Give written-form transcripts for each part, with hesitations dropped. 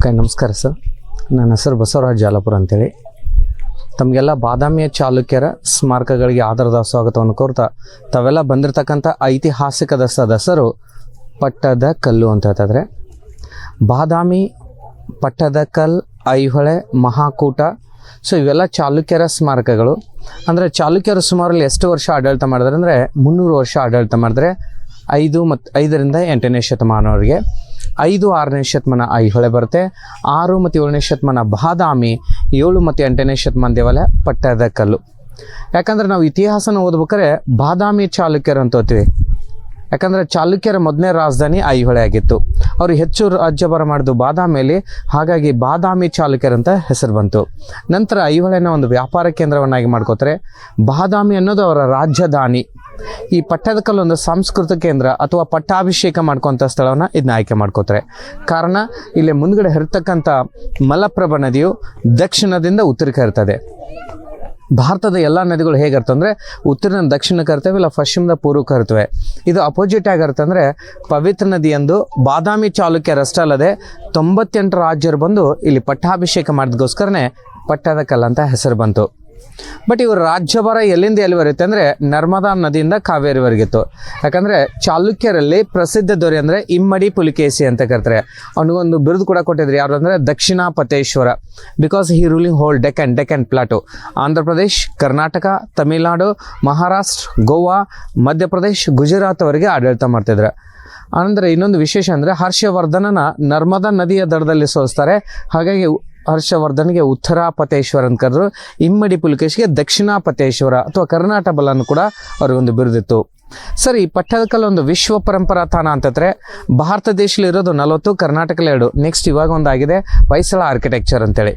Okay, ನಮಸ್ಕಾರ sir. ನನ್ನ ಹೆಸರು ಬಸವರಾಜ್ ಜಾಲಪುರ ಅಂತೇಳಿ. ತಮಗೆಲ್ಲ ಬಾದಾಮಿಯ ಚಾಲುಕ್ಯರ ಸ್ಮಾರಕಗಳಿಗೆ ಆಧಾರದ ಸ್ವಾಗತವನ್ನು ಕೋರ್ತಾ ತಾವೆಲ್ಲ ಬಂದಿರತಕ್ಕಂಥ ಐತಿಹಾಸಿಕದ ಸದಸ್ಯರು ಪಟ್ಟದ ಕಲ್ಲು ಅಂತ ಹೇಳ್ತಾಯಿದ್ರೆ. ಬಾದಾಮಿ, ಪಟ್ಟದಕಲ್, ಐಹೊಳೆ, ಮಹಾಕೂಟ, ಸೊ ಇವೆಲ್ಲ ಚಾಲುಕ್ಯರ ಸ್ಮಾರಕಗಳು. ಅಂದರೆ ಚಾಲುಕ್ಯರು ಸುಮಾರು ಎಷ್ಟು ವರ್ಷ ಆಡಳಿತ ಮಾಡಿದ್ರೆ ಅಂದರೆ 300 ವರ್ಷ ಆಡಳಿತ ಮಾಡಿದ್ರೆ. 5ರಿಂದ 8ನೇ ಶತಮಾನವರೆಗೆ. 5, 6ನೇ ಶತಮಾನ ಐಹೊಳೆ ಬರುತ್ತೆ. 6 ಮತ್ತು 7ನೇ ಶತಮಾನ ಬಾದಾಮಿ. 7 ಮತ್ತು 8ನೇ ಶತಮಾನ ದೇವಾಲಯ ಪಟ್ಟದಕಲ್ಲು. ಯಾಕಂದರೆ ನಾವು ಇತಿಹಾಸನ ಓದ್ಬೇಕಾದ್ರೆ ಬಾದಾಮಿ ಚಾಲುಕ್ಯರು ಅಂತ ಓದ್ತೀವಿ. ಯಾಕಂದರೆ ಚಾಲುಕ್ಯರ ಮೊದಲನೇ ರಾಜಧಾನಿ ಐಹೊಳೆ ಆಗಿತ್ತು. ಅವರು ಹೆಚ್ಚು ರಾಜ್ಯಭಾರ ಮಾಡಿದ್ದು ಬಾದಾಮಿಯಲ್ಲಿ, ಹಾಗಾಗಿ ಬಾದಾಮಿ ಚಾಲುಕ್ಯರಂತ ಹೆಸರು ಬಂತು. ನಂತರ ಐಹೊಳೆನ ಒಂದು ವ್ಯಾಪಾರ ಕೇಂದ್ರವನ್ನಾಗಿ ಮಾಡ್ಕೋತಾರೆ. ಬಾದಾಮಿ ಅನ್ನೋದು ಅವರ ರಾಜಧಾನಿ. ಈ ಪಟ್ಟದಕಲ್ಲು ಒಂದು ಸಾಂಸ್ಕೃತಿಕ ಕೇಂದ್ರ ಅಥವಾ ಪಟ್ಟಾಭಿಷೇಕ ಮಾಡ್ಕೊತ ಸ್ಥಳವನ್ನು ಇದನ್ನ ಆಯ್ಕೆ ಮಾಡ್ಕೋತಾರೆ. ಕಾರಣ ಇಲ್ಲಿ ಮುಂದ್ಗಡೆ ಹರಿತಕ್ಕಂಥ ಮಲಪ್ರಭಾ ನದಿಯು ದಕ್ಷಿಣದಿಂದ ಉತ್ತರಕ್ಕೆ ಹರಿತದೆ. ಭಾರತದ ಎಲ್ಲ ನದಿಗಳು ಹೇಗಿರ್ತವೆ ಅಂದರೆ ಉತ್ತರದಿಂದ ದಕ್ಷಿಣಕ್ಕೆ ಹರಿತವೆ, ಇಲ್ಲ ಪಶ್ಚಿಮದ ಪೂರ್ವಕ್ಕೆ ಹರಿತವೆ. ಇದು ಅಪೋಸಿಟ್ ಆಗಿರುತ್ತೆ. ಅಂದರೆ ಪವಿತ್ರ ನದಿ ಎಂದು ಬಾದಾಮಿ ಚಾಲುಕ್ಯರಷ್ಟೇ ಅಲ್ಲದೆ 98 ರಾಜ್ಯರು ಬಂದು ಇಲ್ಲಿ ಪಟ್ಟಾಭಿಷೇಕ ಮಾಡಿದಗೋಸ್ಕರನೇ ಪಟ್ಟದಕಲ್ಲು ಅಂತ ಹೆಸರು ಬಂತು. ಬಟ್ ಇವರು ರಾಜ್ಯಭಾರ ಎಲ್ಲಿಂದ ಎಲ್ಲಿ ಬರುತ್ತೆ ಅಂದರೆ ನರ್ಮದಾ ನದಿಯಿಂದ ಕಾವೇರಿವರೆಗಿತ್ತು. ಯಾಕಂದರೆ ಚಾಲುಕ್ಯರಲ್ಲಿ ಪ್ರಸಿದ್ಧ ದೊರೆ ಅಂದರೆ ಇಮ್ಮಡಿ ಪುಲಿಕೇಸಿ ಅಂತ ಕರ್ತಾರೆ. ಅವನಿಗೊಂದು ಬಿರುದು ಕೂಡ ಕೊಟ್ಟಿದ್ರು. ಯಾರು ಅಂದರೆ Dakshinapatheshwara. Because he ruling whole Deccan plateau. Andhra Pradesh, Karnataka, Tamil Nadu, Maharashtra, Goa, Madhya Pradesh, ಗುಜರಾತ್ವರೆಗೆ ಆಡಳಿತ ಮಾಡ್ತಿದ್ರು. ಅಂದರೆ ಇನ್ನೊಂದು ವಿಶೇಷ ಅಂದರೆ ಹರ್ಷವರ್ಧನನ ನರ್ಮದಾ ನದಿಯ ದಡದಲ್ಲಿ ಸೋಲಿಸ್ತಾರೆ. ಹಾಗಾಗಿ ಹರ್ಷವರ್ಧನ್ಗೆ ಉತ್ತರಾಪತೇಶ್ವರ ಅಂತ ಕರೆದ್ರು. ಇಮ್ಮಡಿ ಪುಲಿಕೇಶಿಗೆ ದಕ್ಷಿಣಾಪತೇಶ್ವರ ಅಥವಾ ಕರ್ನಾಟಕ ಬಲನ್ನು ಕೂಡ ಅವ್ರಿಗೊಂದು ಬಿರುದಿತ್ತು. ಸರಿ, ಪಟ್ಟದಕಲ್ಲು ಒಂದು ವಿಶ್ವ ಪರಂಪರಾ ತಾಣ ಅಂತಂದರೆ ಭಾರತ ದೇಶದಲ್ಲಿ ಇರೋದು 40, ಕರ್ನಾಟಕದಲ್ಲಿ 2. ನೆಕ್ಸ್ಟ್ ಇವಾಗ ಒಂದಾಗಿದೆ ಹೊಯ್ಸಳ ಆರ್ಕಿಟೆಕ್ಚರ್ ಅಂತೇಳಿ.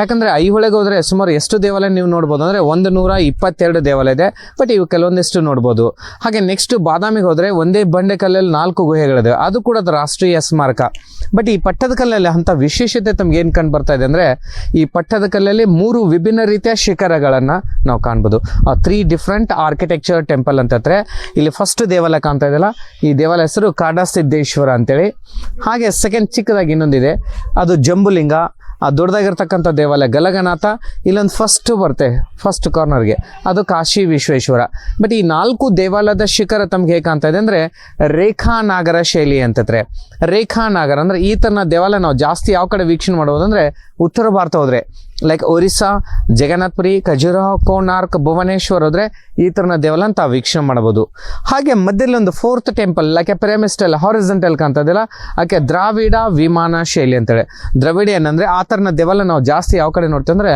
ಯಾಕಂದರೆ ಐಹೊಳೆಗೆ ಹೋದರೆ ಸುಮಾರು ಎಷ್ಟು ದೇವಾಲಯ ನೀವು ನೋಡ್ಬೋದು ಅಂದರೆ 122 ದೇವಾಲಯ ಇದೆ. ಬಟ್ ಇವು ಕೆಲವೊಂದಿಷ್ಟು ನೋಡ್ಬೋದು. ಹಾಗೆ ನೆಕ್ಸ್ಟ್ ಬಾದಾಮಿಗೆ ಹೋದರೆ ಒಂದೇ ಬಂಡೆಕಲ್ಲಲ್ಲಿ 4 ಗುಹೆಗಳಿದೆ. ಅದು ಕೂಡ ಅದು ರಾಷ್ಟ್ರೀಯ ಸ್ಮಾರಕ. ಬಟ್ ಈ ಪಟ್ಟದಕಲ್ಲಲ್ಲಿ ಅಂಥ ವಿಶೇಷತೆ ತಮ್ಗೆ ಏನು ಕಂಡು ಬರ್ತಾ ಇದೆ ಅಂದರೆ ಈ ಪಟ್ಟದಕಲ್ಲಲ್ಲಿ 3 ವಿಭಿನ್ನ ರೀತಿಯ ಶಿಖರಗಳನ್ನು ನಾವು ಕಾಣ್ಬೋದು. 3 ಡಿಫ್ರೆಂಟ್ ಆರ್ಕಿಟೆಕ್ಚರ್ ಟೆಂಪಲ್ ಅಂತಂದರೆ ಇಲ್ಲಿ ಫಸ್ಟ್ ದೇವಾಲಯ ಕಾಣ್ತಾ ಇದೆಯಲ್ಲ, ಈ ದೇವಾಲಯ ಹೆಸರು ಕಾಡಸಿದ್ದೇಶ್ವರ ಅಂತೇಳಿ. ಹಾಗೆ ಸೆಕೆಂಡ್ ಚಿಕ್ಕದಾಗಿ ಇನ್ನೊಂದಿದೆ, ಅದು ಜಂಬುಲಿಂಗ. ಆ ದೊಡ್ಡದಾಗಿರ್ತಕ್ಕಂಥ ದೇವಾಲಯ ಗಲಗನಾಥ. ಇಲ್ಲೊಂದು ಫಸ್ಟ್ ಕಾರ್ನರ್ಗೆ ಅದು ಕಾಶಿ ವಿಶ್ವೇಶ್ವರ. ಬಟ್ ಈ 4 ದೇವಾಲಯದ ಶಿಖರ ತಮ್ಗೆ ಹೇಗೆ ಕಾಣ್ತಾ ಇದೆ ಅಂದರೆ ರೇಖಾನಾಗರ ಶೈಲಿ ಅಂತಂದರೆ. ರೇಖಾನಾಗರ ಅಂದರೆ ಈ ಥರನ ದೇವಾಲಯ ನಾವು ಜಾಸ್ತಿ ಯಾವ ಕಡೆ ವೀಕ್ಷಣೆ ಮಾಡ್ಬೋದು ಅಂದರೆ ಉತ್ತರ ಭಾರತ ಹೋದರೆ ಲೈಕ್ ಒರಿಸ್ಸಾ, ಜಗನ್ನಾಥ್ಪುರಿ, ಖಜುರಾಹೋ, ಕೋಣಾರ್ಕ್, ಭುವನೇಶ್ವರ್ ಹೋದರೆ ಈ ಥರನ ದೇವಾಲಯ ಅಂತ ವೀಕ್ಷಣೆ ಮಾಡ್ಬೋದು. ಹಾಗೆ ಮಧ್ಯದಲ್ಲಿ ಒಂದು 4th ಟೆಂಪಲ್ ಲೈಕ್ ಪಿರಮಿಸ್ಟಲ್ ಹಾರಿಜೆಂಟಲ್ ಕಾಣ್ತದಿಲ್ಲ, ಆಕೆ ದ್ರಾವಿಡ ವಿಮಾನ ಶೈಲಿ ಅಂತೇಳಿ. ದ್ರಾವಿಡಿಯನ್ ಅಂದರೆ ಆ ಥರನ ದೇವಾಲಯ ನಾವು ಜಾಸ್ತಿ ಯಾವ ಕಡೆ ನೋಡ್ತೀವಿ ಅಂದರೆ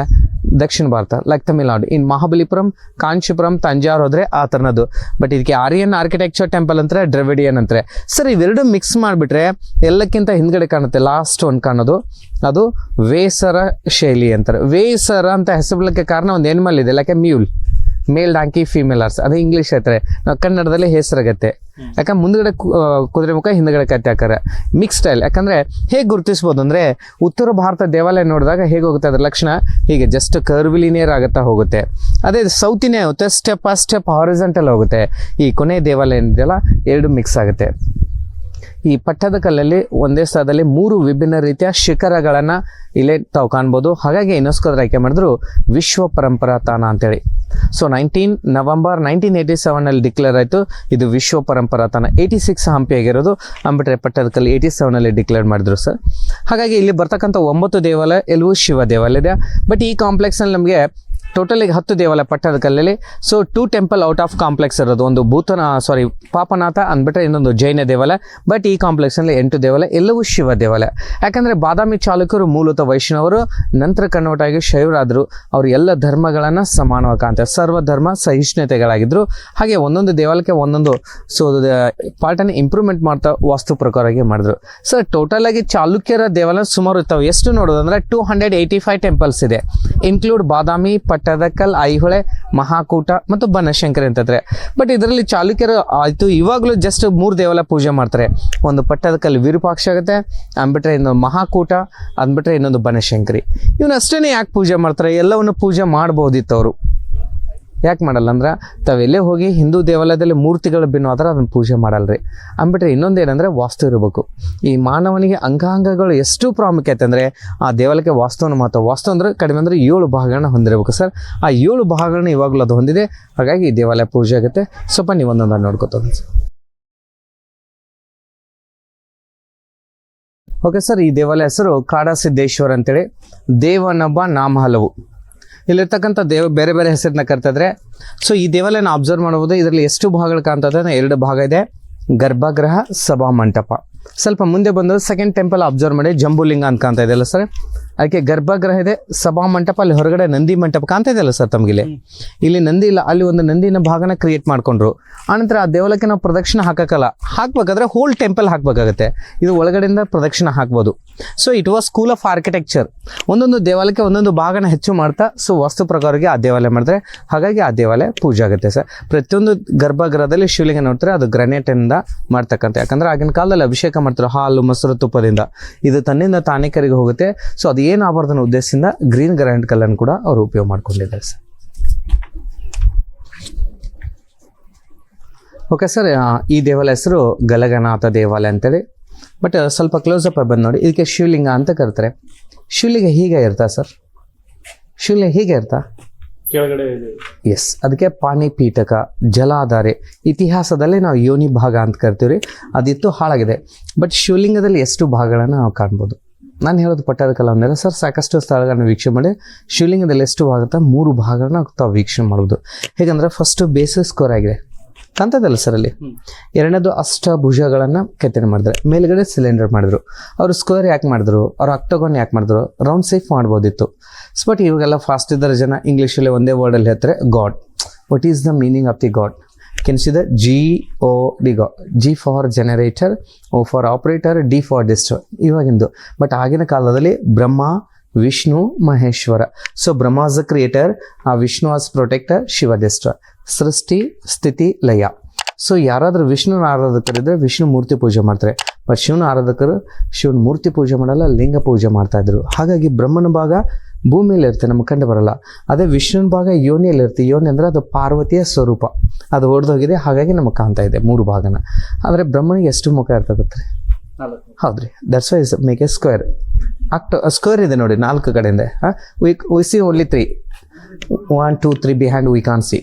ದಕ್ಷಿಣ ಭಾರತ ಲೈಕ್ ತಮಿಳ್ನಾಡು. ಇನ್ನು ಮಹಾಬಲಿಪುರಂ, ಕಾಂಚೀಪುರಂ, ತಂಜಾವೂರು ಹೋದರೆ ಆ ಥರನದು. ಬಟ್ ಇದಕ್ಕೆ ಆರ್ಯನ್ ಆರ್ಕಿಟೆಕ್ಚರ್ ಟೆಂಪಲ್ ಅಂತಾರೆ, ದ್ರಾವಿಡಿಯನ್ ಅಂತಾರೆ. ಸರ್, ಇವೆರಡು ಮಿಕ್ಸ್ ಮಾಡಿಬಿಟ್ರೆ ಎಲ್ಲಕ್ಕಿಂತ ಹಿಂದ್ಗಡೆ ಕಾಣುತ್ತೆ ಲಾಸ್ಟ್ ಒಂದು ಕಾಣೋದು, ಅದು ವೇಸರ ಶೈಲಿ ಅಂತಾರೆ. ವೇಸರ ಅಂತ ಹೆಸರುಕ್ಕೆ ಕಾರಣ ಒಂದು ಎನಿಮಲ್ ಇದೆ ಲೈಕ್ ಮೇಲ್ ಡಾಂಕಿ, ಫೀಮೇಲ್ ಹಾರ್ಸ್. ಅದು ಇಂಗ್ಲೀಷ್ ಹೇಳ್ತಾರೆ, ನಾವು ಕನ್ನಡದಲ್ಲಿ ಹೆಸರಾಗತ್ತೆ. ಯಾಕಂದ್ರೆ ಮುಂದ್ಗಡೆ ಕುದುರೆ ಮುಖ, ಹಿಂದ್ಗಡೆ ಕತ್ತೆ ಹಾಕಾರ, ಮಿಕ್ಸ್ ಸ್ಟೈಲ್. ಯಾಕಂದರೆ ಹೇಗೆ ಗುರುತಿಸ್ಬೋದು ಅಂದರೆ ಉತ್ತರ ಭಾರತ ದೇವಾಲಯ ನೋಡಿದಾಗ ಹೇಗೆ ಹೋಗುತ್ತೆ ಅದ್ರ ಲಕ್ಷಣ ಹೀಗೆ ಜಸ್ಟ್ ಕರ್ವಿಲಿನಿಯರ್ ಆಗುತ್ತಾ ಹೋಗುತ್ತೆ. ಅದೇ ಸೌತಿನೇ ಆಗುತ್ತೆ, ಸ್ಟೆಪ್ ಹಾರಿಜೆಂಟಲ್ ಹೋಗುತ್ತೆ. ಈ ಕೊನೆ ದೇವಾಲಯ ಏನಿದೆಯಲ್ಲ 2 ಮಿಕ್ಸ್ ಆಗುತ್ತೆ. ಈ ಪಟ್ಟದಕಲ್ಲಲ್ಲಿ ಒಂದೇ ಸ್ಥಳದಲ್ಲಿ 3 ವಿಭಿನ್ನ ರೀತಿಯ ಶಿಖರಗಳನ್ನು ಇಲ್ಲೇ ತಾವು ಕಾಣ್ಬೋದು. ಹಾಗಾಗಿ ಯುನೆಸ್ಕೋದ ಆಯ್ಕೆ ಮಾಡಿದ್ರು ವಿಶ್ವ ಪರಂಪರಾ ತಾಣ ಅಂತೇಳಿ. ಸೊ 19 ನವೆಂಬರ್ 1987 ಡಿಕ್ಲೇರ್ ಆಯಿತು ಇದು ವಿಶ್ವ ಪರಂಪರಾ ತಾಣ. 86 ಹಂಪಿ ಆಗಿರೋದು, ಅಂಬಿಟ್ರೆ ಪಟ್ಟದಕಲ್ಲು 87 ಡಿಕ್ಲೇರ್ ಮಾಡಿದ್ರು ಸರ್. ಹಾಗಾಗಿ ಇಲ್ಲಿ ಬರ್ತಕ್ಕಂಥ 9 ದೇವಾಲಯ ಎಲ್ಲವೂ ಶಿವ ದೇವಾಲಯ ಇದೆ. ಬಟ್ ಈ ಕಾಂಪ್ಲೆಕ್ಸ್ನಲ್ಲಿ ನಮಗೆ ಟೋಟಲಿಗೆ 10 ದೇವಾಲಯ ಪಟ್ಟದಕಲ್ಲಲ್ಲಿ. So 2 temple out of complex ಇರೋದು, ಒಂದು ಪಾಪನಾಥ ಅಂದ್ಬಿಟ್ರೆ ಇನ್ನೊಂದು ಜೈನ ದೇವಾಲಯ. ಬಟ್ ಈ ಕಾಂಪ್ಲೆಕ್ಸ್ನಲ್ಲಿ 8 ದೇವಾಲಯ ಎಲ್ಲವೂ ಶಿವ ದೇವಾಲಯ. ಯಾಕಂದರೆ ಬಾದಾಮಿ ಚಾಲುಕ್ಯರು ಮೂಲತಃ ವೈಷ್ಣವರು, ನಂತರ ಕನ್ವರ್ಟ್ ಆಗಿ ಶೈವರಾದರು. ಅವರು ಎಲ್ಲ ಧರ್ಮಗಳನ್ನು ಸಮಾನವಾಗಿ ಕಾಣ್ತಾರೆ, ಸರ್ವಧರ್ಮ ಸಹಿಷ್ಣುತೆಗಳಾಗಿದ್ದರು. ಹಾಗೆ ಒಂದೊಂದು ದೇವಾಲಯಕ್ಕೆ ಒಂದೊಂದು ಪಾರ್ಟನ್ನು ಇಂಪ್ರೂವ್ಮೆಂಟ್ ಮಾಡ್ತಾ ವಾಸ್ತು ಪ್ರಕಾರವಾಗಿ ಮಾಡಿದ್ರು. ಸರ್, ಟೋಟಲ್ ಆಗಿ ಚಾಲುಕ್ಯರ ದೇವಾಲಯ ಸುಮಾರು ಇರ್ತಾವೆ. ಎಷ್ಟು ನೋಡೋದು ಅಂದರೆ 285 ಟೆಂಪಲ್ಸ್ ಇದೆ, ಇನ್ಕ್ಲೂಡ್ ಬಾದಾಮಿ, ಪಟ್ಟದಕಲ್, ಐಹೊಳೆ, ಮಹಾಕೂಟ ಮತ್ತು ಬನಶಂಕರಿ ಅಂತಂದರೆ. ಬಟ್ ಇದರಲ್ಲಿ ಚಾಲುಕ್ಯರು ಆಯಿತು ಇವಾಗಲೂ ಜಸ್ಟ್ 3 ದೇವಾಲಯ ಪೂಜೆ ಮಾಡ್ತಾರೆ. ಒಂದು ಪಟ್ಟದಕಲ್ ವಿರೂಪಾಕ್ಷ ಆಗುತ್ತೆ, ಅಂದ್ಬಿಟ್ರೆ ಇನ್ನೊಂದು ಮಹಾಕೂಟ, ಅಂದ್ಬಿಟ್ರೆ ಇನ್ನೊಂದು ಬನಶಂಕರಿ. ಇವನ್ನ ಅಷ್ಟೇ ಯಾಕೆ ಪೂಜೆ ಮಾಡ್ತಾರೆ? ಎಲ್ಲವನ್ನು ಪೂಜೆ ಮಾಡ್ಬೋದಿತ್ತು ಅವರು. ಯಾಕೆ ಮಾಡಲ್ಲ ಅಂದ್ರೆ ತಾವೆಲ್ಲೇ ಹೋಗಿ ಹಿಂದೂ ದೇವಾಲಯದಲ್ಲಿ ಮೂರ್ತಿಗಳು ಭಿನ್ನವಾದ್ರೆ ಅದನ್ನು ಪೂಜೆ ಮಾಡಲ್ರಿ. ಅಂದ್ಬಿಟ್ರೆ ಇನ್ನೊಂದು ಏನಂದರೆ ವಾಸ್ತು ಇರಬೇಕು. ಈ ಮಾನವನಿಗೆ ಅಂಗಾಂಗಗಳು ಎಷ್ಟು ಪ್ರಾಮುಖ್ಯತೆ ಅಂದರೆ ಆ ದೇವಾಲಯಕ್ಕೆ ವಾಸ್ತುವನ್ನು ಮಾತ್ರ. ವಾಸ್ತು ಅಂದರೆ ಕಡಿಮೆ ಅಂದರೆ 7 ಭಾಗಗಳನ್ನ ಹೊಂದಿರಬೇಕು ಸರ್. ಆ 7 ಭಾಗಗಳನ್ನ ಇವಾಗಲೂ ಅದು ಹೊಂದಿದೆ. ಹಾಗಾಗಿ ಈ ದೇವಾಲಯ ಪೂಜೆ ಆಗುತ್ತೆ. ಸ್ವಲ್ಪ ನೀವು ಒಂದೊಂದು ನೋಡ್ಕೊತೋಗಿ ಸರ್. ಓಕೆ ಸರ್, ಈ ದೇವಾಲಯ ಹೆಸರು ಕಾಡಸಿದ್ದೇಶ್ವರ ಅಂತೇಳಿ. ದೇವನೊಬ್ಬ ನಾಮ ಹಲವು. ಇಲ್ಲಿರ್ತಕ್ಕಂಥ ಬೇರೆ ಬೇರೆ ಹೆಸರನ್ನ ಕರ್ತಾ ಇದ್ರೆ. ಸೊ ಈ ದೇವಾಲಯನ ಅಬ್ಸರ್ವ್ ಮಾಡಬಹುದು. ಇದರಲ್ಲಿ ಎಷ್ಟು ಭಾಗಗಳು ಕಾಣ್ತದೆ? 2 ಭಾಗ ಇದೆ. ಗರ್ಭಗೃಹ, ಸಭಾ ಮಂಟಪ. ಸ್ವಲ್ಪ ಮುಂದೆ ಬಂದು ಸೆಕೆಂಡ್ ಟೆಂಪಲ್ ಅಬ್ಸರ್ವ್ ಮಾಡಿ, ಜಂಬುಲಿಂಗ ಅಂತ ಕಾಣ್ತಾ ಇದೆಯಲ್ಲ ಸರ್. ಅದಕ್ಕೆ ಗರ್ಭಗೃಹ ಇದೆ, ಸಭಾ ಮಂಟಪ, ಅಲ್ಲಿ ಹೊರಗಡೆ ನಂದಿ ಮಂಟಪ ಕಾಣ್ತಾ ಇದೆಯಲ್ಲ ಸರ್ ತಮಗಿಲ್ಲಿ. ಇಲ್ಲಿ ನಂದಿ ಇಲ್ಲ, ಅಲ್ಲಿ ಒಂದು ನಂದಿನ ಭಾಗನ ಕ್ರಿಯೇಟ್ ಮಾಡ್ಕೊಂಡ್ರು. ಆನಂತರ ಆ ದೇವಾಲಯಕ್ಕೆ ನಾವು ಪ್ರದಕ್ಷಿಣೆ ಹಾಕಕ್ಕಲ್ಲ, ಹಾಕ್ಬೇಕಾದ್ರೆ ಹೋಲ್ ಟೆಂಪಲ್ ಹಾಕಬೇಕಾಗತ್ತೆ. ಇದು ಒಳಗಡೆಯಿಂದ ಪ್ರದಕ್ಷಿಣೆ ಹಾಕ್ಬೋದು. So it was school of architecture. ಒಂದೊಂದು ದೇವಾಲಯಕ್ಕೆ ಒಂದೊಂದು ಭಾಗನ ಹೆಚ್ಚು ಮಾಡ್ತಾ ಸೊ ವಾಸ್ತು ಪ್ರಕಾರವಾಗಿ ಆ ದೇವಾಲಯ ಮಾಡಿದ್ರೆ, ಹಾಗಾಗಿ ಆ ದೇವಾಲಯ ಪೂಜೆ ಆಗುತ್ತೆ ಸರ್. ಪ್ರತಿಯೊಂದು ಗರ್ಭಗೃಹದಲ್ಲಿ ಶಿವಲಿಂಗ ನೋಡ್ತಾರೆ, ಅದು ಗ್ರಾನೈಟಿಂದ ಮಾಡ್ತಕ್ಕಂಥ. ಯಾಕಂದ್ರೆ ಆಗಿನ ಕಾಲದಲ್ಲಿ ಅಭಿಷೇಕ ಮಾಡ್ತಾರೆ ಹಾಲು ಮೊಸರು ತುಪ್ಪದಿಂದ. ಇದು ತನ್ನಿಂದ ತಾನೇಕರಿಗೆ ಹೋಗುತ್ತೆ. ಸೊ ಅದು ಏನು ಆಗಬಾರ್ದು ಅನ್ನೋ ಉದ್ದೇಶದಿಂದ ಗ್ರೀನ್ ಗ್ರಾನೈಟ್ ಕಲ್ಲನ್ನು ಕೂಡ ಅವರು ಉಪಯೋಗ ಮಾಡ್ಕೊಂಡಿದ್ದಾರೆ ಸರ್. ಓಕೆ ಸರ್, ಈ ದೇವಾಲಯ ಹೆಸರು ಗಲಗನಾಥ ದೇವಾಲಯ ಅಂತೇಳಿ. ಬಟ್ ಸ್ವಲ್ಪ ಕ್ಲೋಸಪ್ ಬಂದು ನೋಡಿ, ಇದಕ್ಕೆ ಶಿವಲಿಂಗ ಅಂತ ಕರೀತಾರೆ. ಶಿವಲಿಂಗ ಹೀಗೆ ಇರ್ತಾ ಸರ್? ಶಿವಲಿಂಗ ಹೀಗೆ ಇರ್ತಾ? ಕೆಳಗಡೆ. ಎಸ್, ಅದಕ್ಕೆ ಪಾಣಿಪೀಠಕ, ಜಲಾಧಾರೆ. ಇತಿಹಾಸದಲ್ಲಿ ನಾವು ಯೋನಿ ಭಾಗ ಅಂತ ಕರಿತೀವಿ. ಅದಿತ್ತು, ಹಾಳಾಗಿದೆ. ಬಟ್ ಶಿವಲಿಂಗದಲ್ಲಿ ಎಷ್ಟು ಭಾಗಗಳನ್ನು ನಾವು ಕಾಣ್ಬೋದು? ನಾನು ಹೇಳೋದು ಪಟ್ಟದಕಲ್ಲ ಅಂದೆಲ್ಲ ಸರ್, ಸಾಕಷ್ಟು ಸ್ಥಳಗಳನ್ನ ವೀಕ್ಷಣೆ ಮಾಡಿ ಶಿವಲಿಂಗದಲ್ಲಿ ಎಷ್ಟು ಆಗುತ್ತಾ 3 ಭಾಗಗಳನ್ನ ತಾವು ವೀಕ್ಷಣೆ ಮಾಡ್ಬೋದು. ಹೇಗಂದ್ರೆ ಫಸ್ಟ್ ಬೇಸಿಸ್ ಸ್ಕೋರ್ ಆಗಿದೆ ಕಾಣ್ತದಲ್ಲ ಸರ್ ಅಲ್ಲಿ. ಎರಡನೇದು ಅಷ್ಟಭುಜಗಳನ್ನು ಕೆತ್ತನೆ ಮಾಡಿದ್ರೆ, ಮೇಲ್ಗಡೆ ಸಿಲಿಂಡರ್ ಮಾಡಿದ್ರು. ಅವರು ಸ್ಕ್ವೇರ್ ಯಾಕೆ ಮಾಡಿದ್ರು? ಅವ್ರು ಆಕ್ಟೋಗನ್ ಯಾಕೆ ಮಾಡಿದ್ರು? ರೌಂಡ್ ಸೇಫ್ ಮಾಡ್ಬೋದಿತ್ತು. ಬಟ್ ಇವಾಗೆಲ್ಲ ಫಾಸ್ಟ್ ಇದ್ದಾರೆ ಜನ, ಇಂಗ್ಲೀಷಲ್ಲಿ ಒಂದೇ ವರ್ಡಲ್ಲಿ ಹೇಳ್ತಾರೆ god. What is the meaning of the god? Can see the GOD, G for generator, O for operator, D for destroyer. ಇವಾಗಿಂದು. ಬಟ್ ಆಗಿನ ಕಾಲದಲ್ಲಿ Brahma, Vishnu, Maheshwara. So Brahma was the creator, ಆ Vishnu was protector, Shiva destroyer. ಸೃಷ್ಟಿ, ಸ್ಥಿತಿ, ಲಯ. ಸೊ ಯಾರಾದರೂ ವಿಷ್ಣುನ ಆರಾಧಕರಿದ್ರೆ ವಿಷ್ಣು ಮೂರ್ತಿ ಪೂಜೆ ಮಾಡ್ತಾರೆ. ಬಟ್ ಶಿವನ ಆರಾಧಕರು ಶಿವನ ಮೂರ್ತಿ ಪೂಜೆ ಮಾಡಲ್ಲ, ಲಿಂಗ ಪೂಜೆ ಮಾಡ್ತಾ ಇದ್ರು. ಹಾಗಾಗಿ ಬ್ರಹ್ಮನ ಭಾಗ ಭೂಮಿಯಲ್ಲಿ ಇರುತ್ತೆ, ನಮ್ಗೆ ಕಂಡು ಬರಲ್ಲ. ಅದೇ ವಿಷ್ಣುವಿನ ಭಾಗ ಯೋನಿಯಲ್ಲಿ ಇರುತ್ತೆ. ಯೋನಿ ಅಂದರೆ ಅದು ಪಾರ್ವತಿಯ ಸ್ವರೂಪ, ಅದು ಹೊಡೆದೋಗಿದೆ. ಹಾಗಾಗಿ ನಮಗೆ ಕಾಣ್ತಾ ಇದೆ 3 ಭಾಗನ. ಆದರೆ ಬ್ರಹ್ಮನಿಗೆ ಎಷ್ಟು ಮುಖ ಇರ್ತದೆ? ಹೌದ್ರಿ, that's why make a square. Square ಇದೆ ನೋಡಿ 4 ಕಡೆಯಿಂದ. We see only 3, 1 2 3 behind we can see.